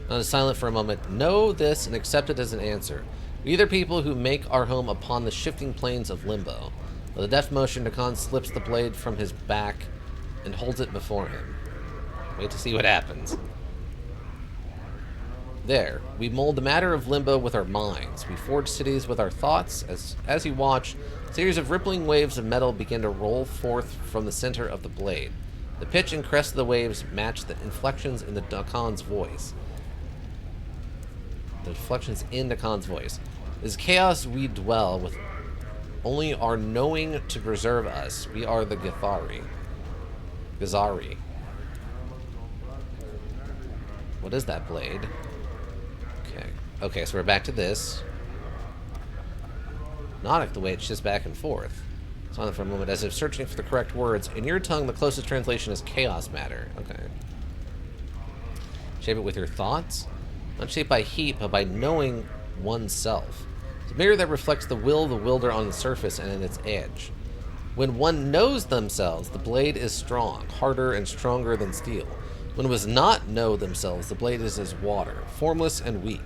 I was silent for a moment. Know this and accept it as an answer. We are people who make our home upon the shifting plains of limbo. With a deft motion, Nakan slips the blade from his back and holds it before him. Wait to see what happens. There, we mold the matter of limbo with our minds. We forge cities with our thoughts. As you watch, a series of rippling waves of metal begin to roll forth from the center of the blade. The pitch and crest of the waves match the inflections in the Nakan's voice. The inflections in Nakan's voice. As chaos we dwell with only our knowing to preserve us. We are the Gazari. What is that blade? Okay, so we're back to this. Not the way it's just back and forth. Silent for a moment, as if searching for the correct words. In your tongue, the closest translation is chaos matter. Okay. Shape it with your thoughts. Not shaped by heat, but by knowing oneself. It's a mirror that reflects the will of the wielder on the surface and in its edge. When one knows themselves, the blade is strong, harder and stronger than steel. When it was not know themselves, the blade is as water, formless and weak.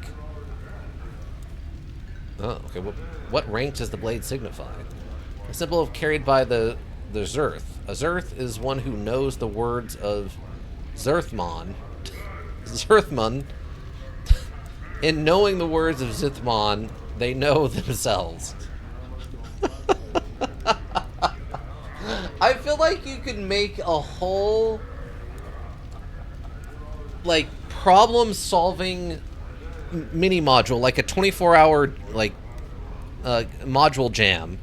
Oh, okay. What rank does the blade signify? A symbol carried by the Zerth. A Zerth is one who knows the words of Zerthmon. Zerthmon. In knowing the words of Zithmon, they know themselves. I feel like you could make a whole, like, problem-solving mini module, like a 24-hour, like, module jam,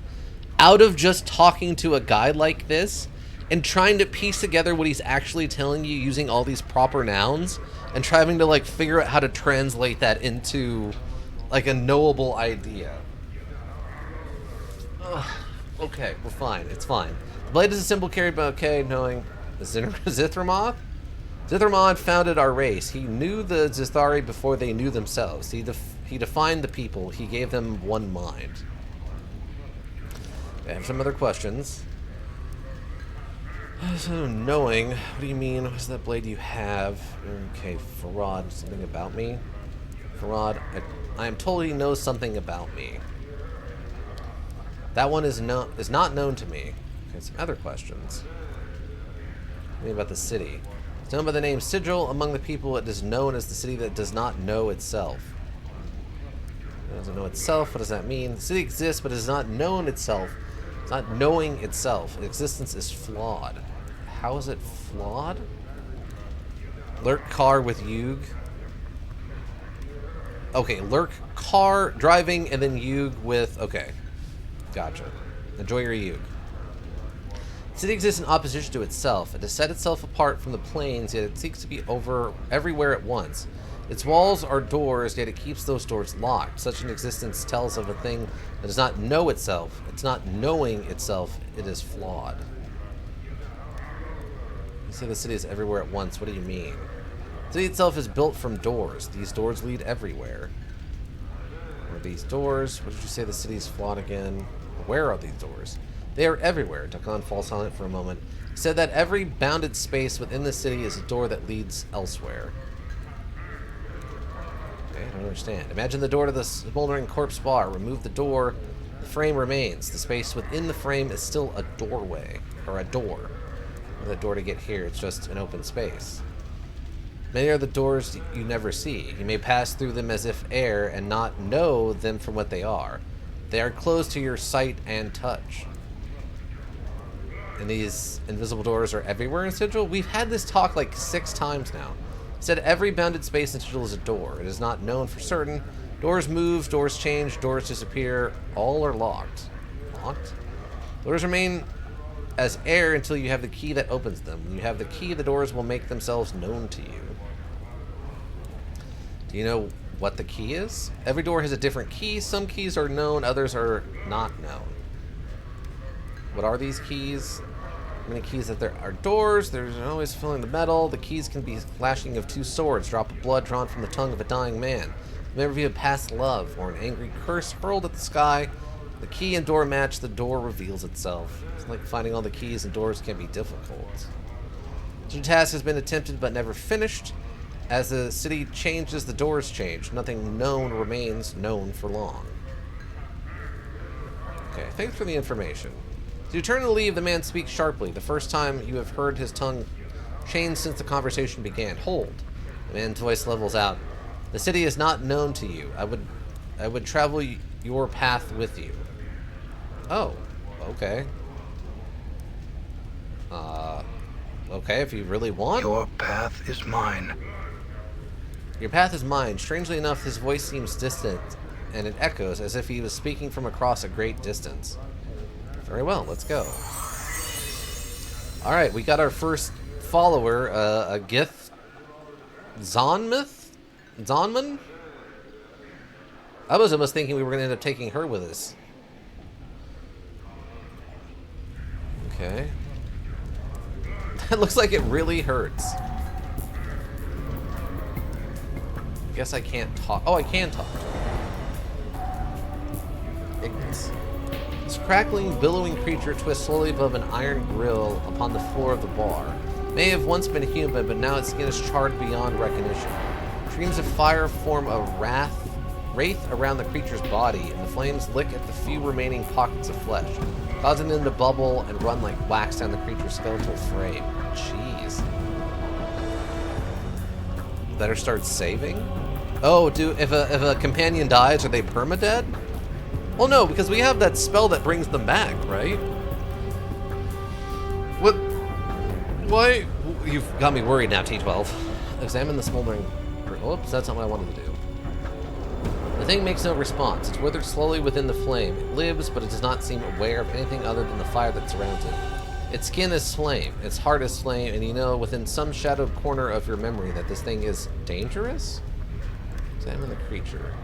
out of just talking to a guy like this and trying to piece together what he's actually telling you using all these proper nouns and trying to, like, figure out how to translate that into, like, a knowable idea. Ugh. Okay, we're fine. It's fine. The blade is a symbol carried by, knowing Zithramoth? Zithramon founded our race. He knew the Zithari before they knew themselves. He defined the people. He gave them one mind. I have some other questions. So, knowing, what do you mean? What's that blade you have? Okay, Farad, something about me? Farad, I am told he knows something about me. That one is not known to me. Okay, some other questions. What about the city? It's known by the name Sigil. Among the people, it is known as the city that does not know itself. It doesn't know itself. What does that mean? The city exists, but it is not known itself. It's not knowing itself. Its existence is flawed. How is it flawed? Lurk car with Yug. Okay, lurk car driving and then Yug with... Okay. Gotcha. Enjoy your Yug. The city exists in opposition to itself. It has set itself apart from the plains, yet it seeks to be over everywhere at once. Its walls are doors, yet it keeps those doors locked. Such an existence tells of a thing that does not know itself. It's not knowing itself. It is flawed. You say the city is everywhere at once. What do you mean? The city itself is built from doors. These doors lead everywhere. Where are these doors? What did you say the city is flawed again? Where are these doors? They are everywhere. Dakan falls silent for a moment. He said that every bounded space within the city is a door that leads elsewhere. Okay, I don't understand. Imagine the door to the smoldering corpse bar. Remove the door. The frame remains. The space within the frame is still a doorway. Or a door. With a door to get here, it's just an open space. Many are the doors you never see. You may pass through them as if air and not know them for what they are. They are closed to your sight and touch. And these invisible doors are everywhere in Sigil? We've had this talk like 6 times now. It said every bounded space in Sigil is a door. It is not known for certain. Doors move, doors change, doors disappear. All are locked. Locked? Doors remain as air until you have the key that opens them. When you have the key, the doors will make themselves known to you. Do you know what the key is? Every door has a different key. Some keys are known, others are not known. What are these keys? Many keys that there are doors. There's always filling the metal. The keys can be flashing of 2 swords, drop of blood drawn from the tongue of a dying man. Maybe a past love or an angry curse hurled at the sky. The key and door match. The door reveals itself. It's like finding all the keys and doors can be difficult. Such a task has been attempted but never finished. As the city changes, the doors change. Nothing known remains known for long. Okay, thanks for the information. As you turn to leave, the man speaks sharply. The first time you have heard his tongue change since the conversation began. Hold. The man's voice levels out. The city is not known to you. I would travel your path with you. Oh, okay. Okay, if you really want. Your path is mine. Your path is mine. Strangely enough, his voice seems distant, and it echoes as if he was speaking from across a great distance. Very well, let's go. Alright, we got our first follower, a Gith Zonmith? Zonman? I was almost thinking we were going to end up taking her with us. Okay. That looks like it really hurts. Guess I can't talk. Oh, I can talk. Ignis. This crackling, billowing creature twists slowly above an iron grill upon the floor of the bar. May have once been human, but now its skin is charred beyond recognition. Streams of fire form a wraith around the creature's body, and the flames lick at the few remaining pockets of flesh, causing them to bubble and run like wax down the creature's skeletal frame. Jeez. Better start saving? Oh, if a companion dies, are they permadead? Well, no, because we have that spell that brings them back, right? What? Why? You've got me worried now, T12. Examine the smoldering... Oops, that's not what I wanted to do. The thing makes no response. It's withered slowly within the flame. It lives, but it does not seem aware of anything other than the fire that surrounds it. Its skin is flame, its heart is flame, and you know within some shadowed corner of your memory that this thing is dangerous? Examine the creature.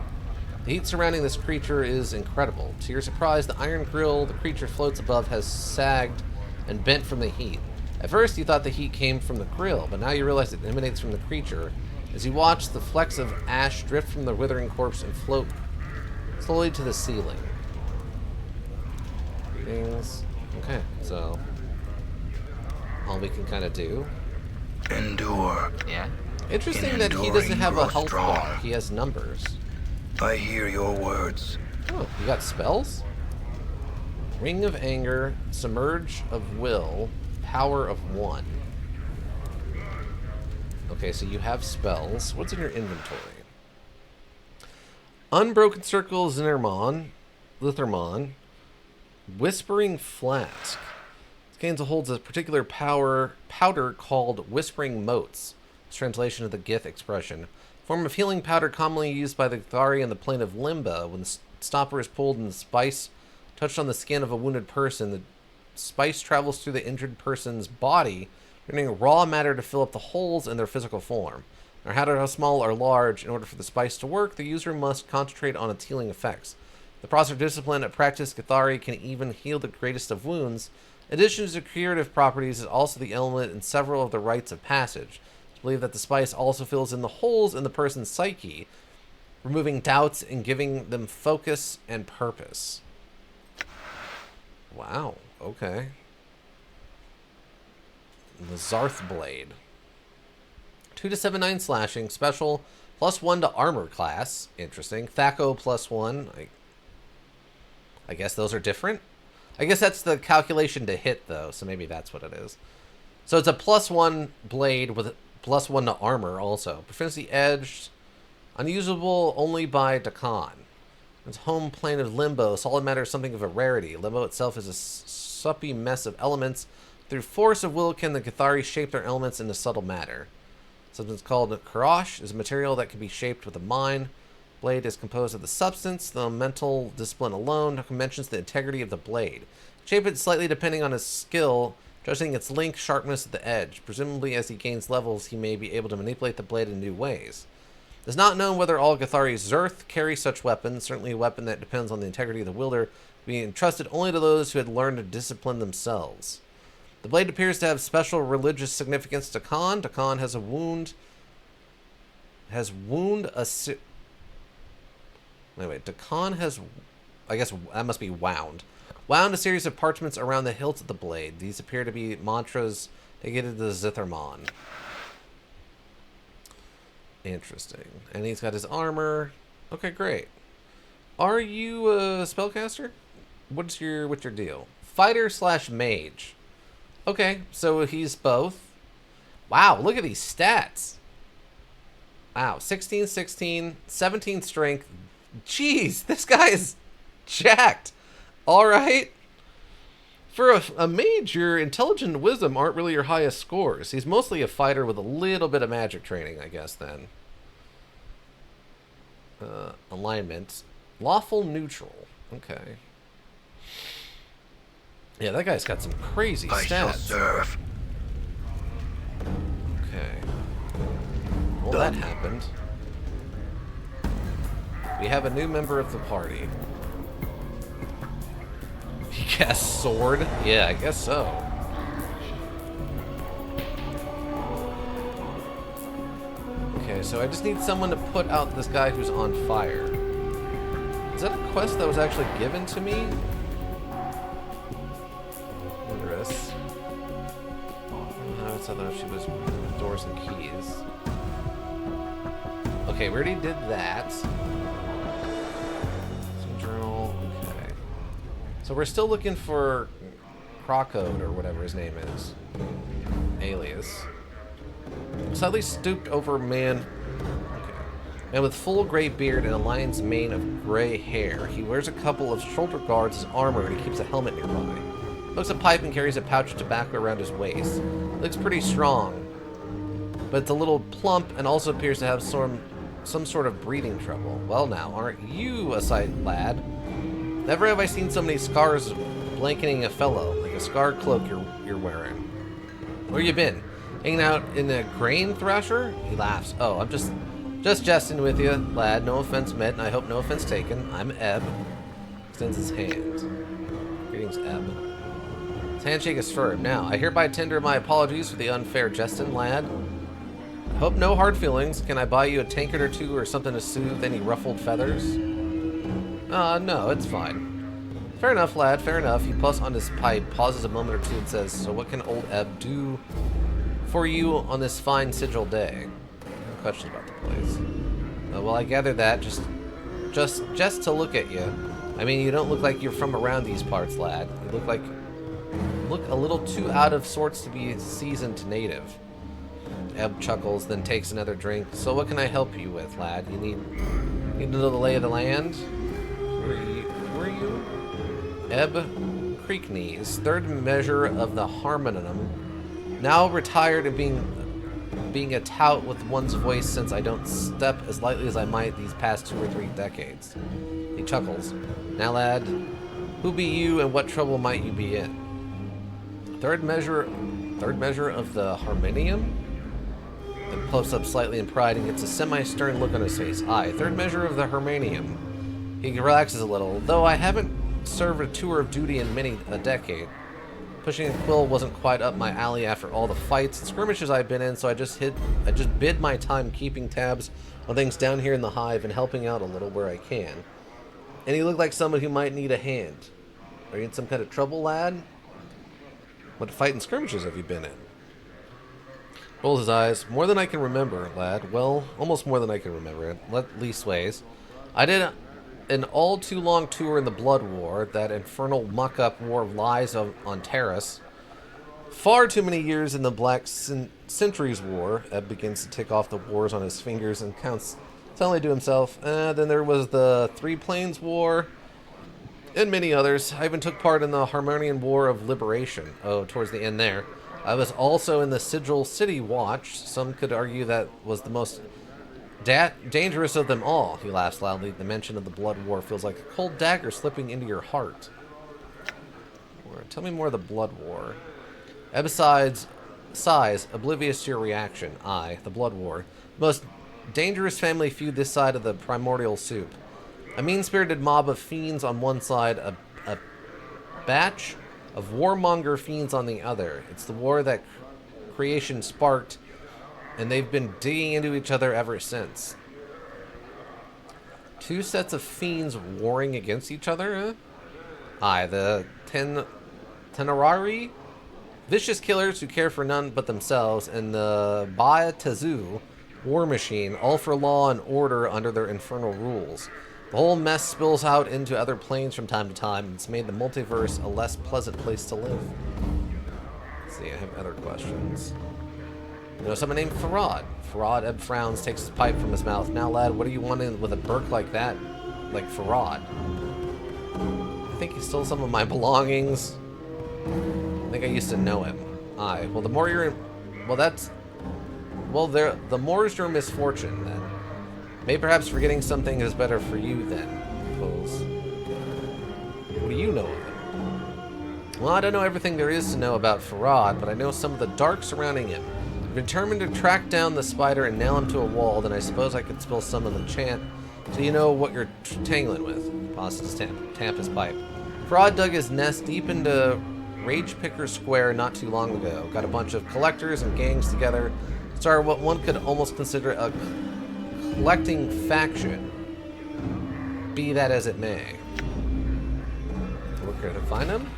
The heat surrounding this creature is incredible. To your surprise, the iron grill the creature floats above has sagged and bent from the heat. At first, you thought the heat came from the grill, but now you realize it emanates from the creature. As you watch, the flecks of ash drift from the withering corpse and float slowly to the ceiling. Greetings. Okay, so all we can kind of do. Endure. Yeah? Interesting In that he doesn't enduring, have a grow health strong. bar. He has numbers. I hear your words. Oh, you got spells? Ring of Anger, Submerge of Will, Power of 1. Okay, so you have spells. What's in your inventory? Unbroken Circle, Lithermon, Whispering Flask. This gains holds a particular powder called Whispering Motes. It's translation of the Gith expression. Form of healing powder commonly used by the Githari in the plane of Limbo. When the stopper is pulled and the spice touched on the skin of a wounded person, the spice travels through the injured person's body, turning raw matter to fill up the holes in their physical form. No matter how small or large, in order for the spice to work, the user must concentrate on its healing effects. The process of discipline at practice, Githari can even heal the greatest of wounds. In addition to curative properties, is also the element in several of the rites of passage. It's believed that the spice also fills in the holes in the person's psyche, removing doubts and giving them focus and purpose. Wow, okay. The Zarth Blade. 2 to 7/9 slashing, special, +1 to armor class. Interesting. Thaco +1. I guess those are different. I guess that's the calculation to hit, though, so maybe that's what it is. So it's a +1 blade with +1 to armor also. Proficiency edged, unusable only by Dakan. Its home plane of Limbo. Solid matter is something of a rarity. Limbo itself is a suppy mess of elements. Through force of will can the Githari shape their elements into subtle matter. Something's called Karash is a material that can be shaped with a mind. Blade is composed of the substance. The mental discipline alone mentions the integrity of the blade. Shape it slightly depending on his skill, judging its length, sharpness at the edge. Presumably, as he gains levels, he may be able to manipulate the blade in new ways. It is not known whether all Githari Zerth carry such weapons. Certainly a weapon that depends on the integrity of the wielder, being entrusted only to those who had learned to discipline themselves. The blade appears to have special religious significance to Khan. Dakan has a wound. Dakan has... I guess that must be wound. Wound a series of parchments around the hilt of the blade. These appear to be mantras dedicated to the Zithermon. Interesting. And he's got his armor. Okay, great. Are you a spellcaster? What's your deal? Fighter slash mage. Okay, so he's both. Wow, look at these stats. Wow, 16, 16, 17 strength. Jeez, this guy is jacked. All right. For a mage, your intelligence and wisdom aren't really your highest scores. He's mostly a fighter with a little bit of magic training, I guess, then. Alignment. Lawful neutral. Okay. Yeah, that guy's got some crazy I shall stats. serve. Okay. Well, that happened. We have a new member of the party. He casts sword? Yeah, I guess so. Okay, so I just need someone to put out this guy who's on fire. Is that a quest that was actually given to me? Wondrous. I thought she was doors and keys. Okay, we already did that. Some journal. Okay. So we're still looking for Crocode or whatever his name is. Alias. Slightly stooped over man. Okay. Man with full gray beard and a lion's mane of gray hair. He wears a couple of shoulder guards as armor and he keeps a helmet nearby. Smokes a pipe and carries a pouch of tobacco around his waist. Looks pretty strong, but it's a little plump and also appears to have some sort of breathing trouble. Well now, aren't you a sight, lad? Never have I seen so many scars blanketing a fellow, like a scarred cloak you're wearing. Where you been? Hanging out in a grain thrasher? He laughs. Oh, I'm just jesting with you, lad. No offense meant, and I hope no offense taken. I'm Ebb. Extends his hand. Greetings, Ebb. His handshake is firm. Now, I hereby tender my apologies for the unfair jesting, lad. Hope no hard feelings. Can I buy you a tankard or two or something to soothe any ruffled feathers? No, it's fine. Fair enough, lad, fair enough. He puffs on his pipe, pauses a moment or two, and says, so what can old Ebb do for you on this fine sigil day? No questions about the place. Well, I gather that just to look at you. I mean, you don't look like you're from around these parts, lad. You look a little too out of sorts to be seasoned native. Ebb chuckles, then takes another drink. So what can I help you with, lad? You need to know the lay of the land? Where are you? Ebb Creek Knees, third measure of the harmonium. Now retired and being a tout with one's voice since I don't step as lightly as I might these past 2 or 3 decades. He chuckles. Now, lad, who be you and what trouble might you be in? Third measure of the harmonium? Then puffs up slightly in pride and gets a semi-stern look on his face. Aye, third measure of the harmonium. He relaxes a little, though I haven't served a tour of duty in many a decade. Pushing a quill wasn't quite up my alley after all the fights and skirmishes I've been in, so I just bid my time keeping tabs on things down here in the hive and helping out a little where I can. And he looked like someone who might need a hand. Are you in some kind of trouble, lad? What fight and skirmishes have you been in? Rolls his eyes. More than I can remember, lad. Well, almost more than I can remember. Leastways. I did an all too long tour in the Blood War, that infernal muck-up war of lies on Terrace. Far too many years in the Black Centuries War. Ebb begins to tick off the wars on his fingers and counts suddenly to himself. Then there was the Three Plains War, and many others. I even took part in the Harmonian War of Liberation. Oh, towards the end there. I was also in the Sigil City Watch. Some could argue that was the most dangerous of them all. He laughs loudly. The mention of the Blood War feels like a cold dagger slipping into your heart. Tell me more of the Blood War. Ebb sighs, oblivious to your reaction. Aye, the Blood War. Most dangerous family feud this side of the primordial soup. A mean-spirited mob of fiends on one side, a batch of warmonger fiends on the other. It's the war that creation sparked, and they've been digging into each other ever since. 2 sets of fiends warring against each other, huh? Aye, the Tenerari, vicious killers who care for none but themselves, and the Baia Tezu, war machine, all for law and order under their infernal rules. The whole mess spills out into other planes from time to time, and it's made the multiverse a less pleasant place to live. Let's see, I have other questions. You know someone named Farad. Farad Ebb frowns, takes his pipe from his mouth. Now, lad, what are you wanting with a Burke like that? Like Farad? I think he stole some of my belongings. I think I used to know him. Aye. Well, the more you're in... Well, that's... Well, the more is your misfortune, then. Maybe perhaps forgetting something is better for you, then, I suppose. What do you know of him? Well, I don't know everything there is to know about Farad, but I know some of the dark surrounding him. I'm determined to track down the spider and nail him to a wall, then I suppose I could spill some of the chant so you know what you're tangling with. Pauses to tamp his pipe. Farad dug his nest deep into Rage Picker Square not too long ago. Got a bunch of collectors and gangs together. Started what one could almost consider a collecting faction. Be that as it may. We're going to find him?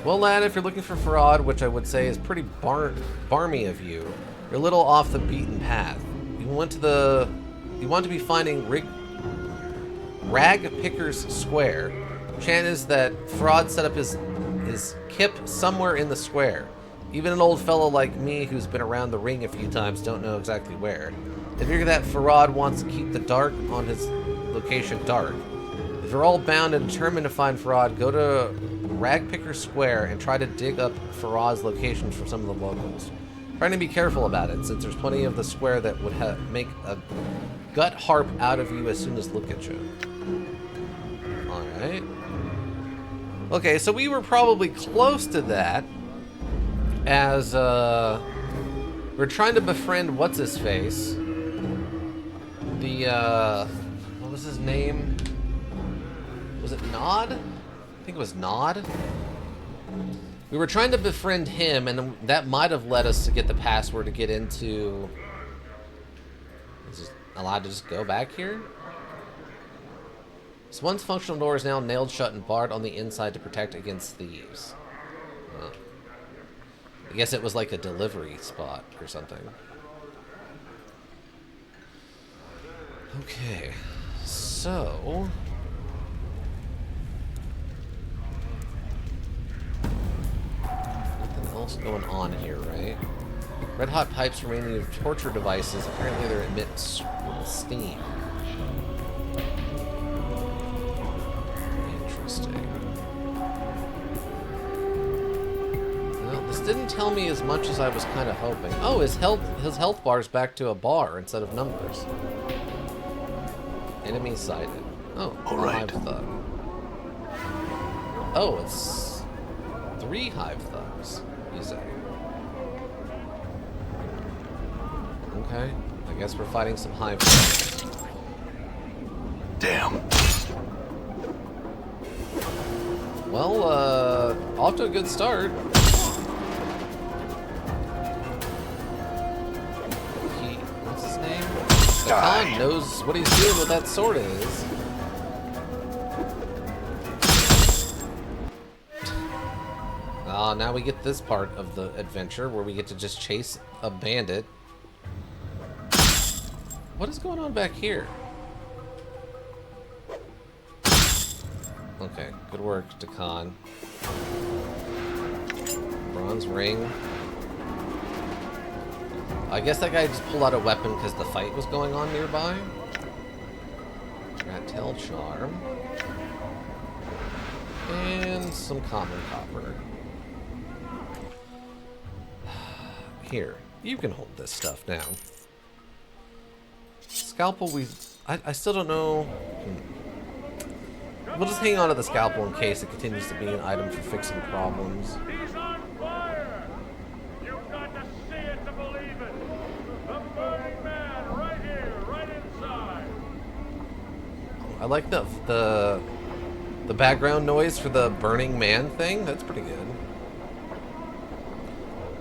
Well, lad, if you're looking for Farad, which I would say is pretty barmy of you, you're a little off the beaten path. You want to be finding Rag Pickers Square. Chant is that Farad set up his kip somewhere in the square. Even an old fellow like me who's been around the ring a few times don't know exactly where. I figure that Farad wants to keep the dark on his location dark. If you're all bound and determined to find Farad, go to Ragpicker Square and try to dig up Farad's location from some of the locals. Trying to be careful about it, since there's plenty of the square that would make a gut harp out of you as soon as look at you. Alright. Okay, so we were probably close to that, as we're trying to befriend what's-his-face. What was his name? Was it Nod? I think it was Nod. We were trying to befriend him, and that might have led us to get the password to get into... Is it allowed to just go back here? This once functional door is now nailed shut and barred on the inside to protect against thieves. Oh. I guess it was like a delivery spot or something. Okay, so... Nothing else going on here, right? Red hot pipes remaining of torture devices. Apparently they emit steam. Interesting. Well, this didn't tell me as much as I was kind of hoping. Oh, his health bar's back to a bar instead of numbers. Enemy sighted. Oh, all right. Hive thug. Oh, it's 3 hive thugs, you say. Okay, I guess we're fighting some hive thugs. Damn. Well, off to a good start. What's his name? The Khan knows what he's doing with that sword is. Now we get this part of the adventure where we get to just chase a bandit. What is going on back here? Okay, good work, Dakan. Bronze ring. I guess that guy just pulled out a weapon because the fight was going on nearby. Rat tail charm. And some common copper. Here, you can hold this stuff now. Scalpel, I still don't know. We'll just hang on to the scalpel in case it continues to be an item for fixing problems. He's on fire! You've got to see it to believe it! The burning man right here, right inside! I like the background noise for the burning man thing. That's pretty good.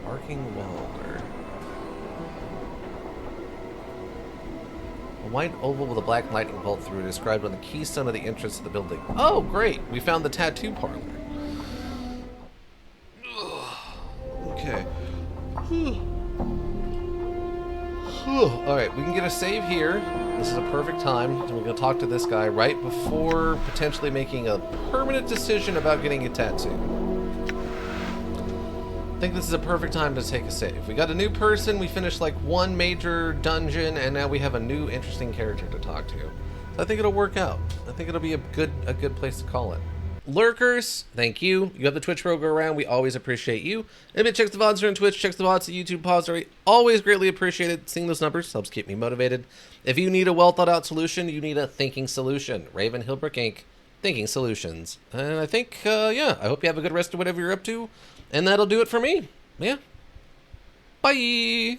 Arcing Welder. A white oval with a black lightning bolt through it is described on the keystone of the entrance to the building. Oh, great! We found the tattoo parlor. Okay. All right, we can get a save here. This is a perfect time. So we're going to talk to this guy right before potentially making a permanent decision about getting a tattoo. I think this is a perfect time to take a save. We got a new person, we finished like one major dungeon, and now we have a new interesting character to talk to. So I think it'll work out. I think it'll be a good place to call it. Lurkers, thank you. You have the Twitch Pro go around. We always appreciate you. Anybody checks the VODs on Twitch, checks the VODs at YouTube Repository. Always greatly appreciated. Seeing those numbers helps keep me motivated. If you need a well thought out solution, you need a thinking solution. Raven Hillbrook Inc. Thinking Solutions. And I think, yeah, I hope you have a good rest of whatever you're up to. And that'll do it for me. Yeah. Bye.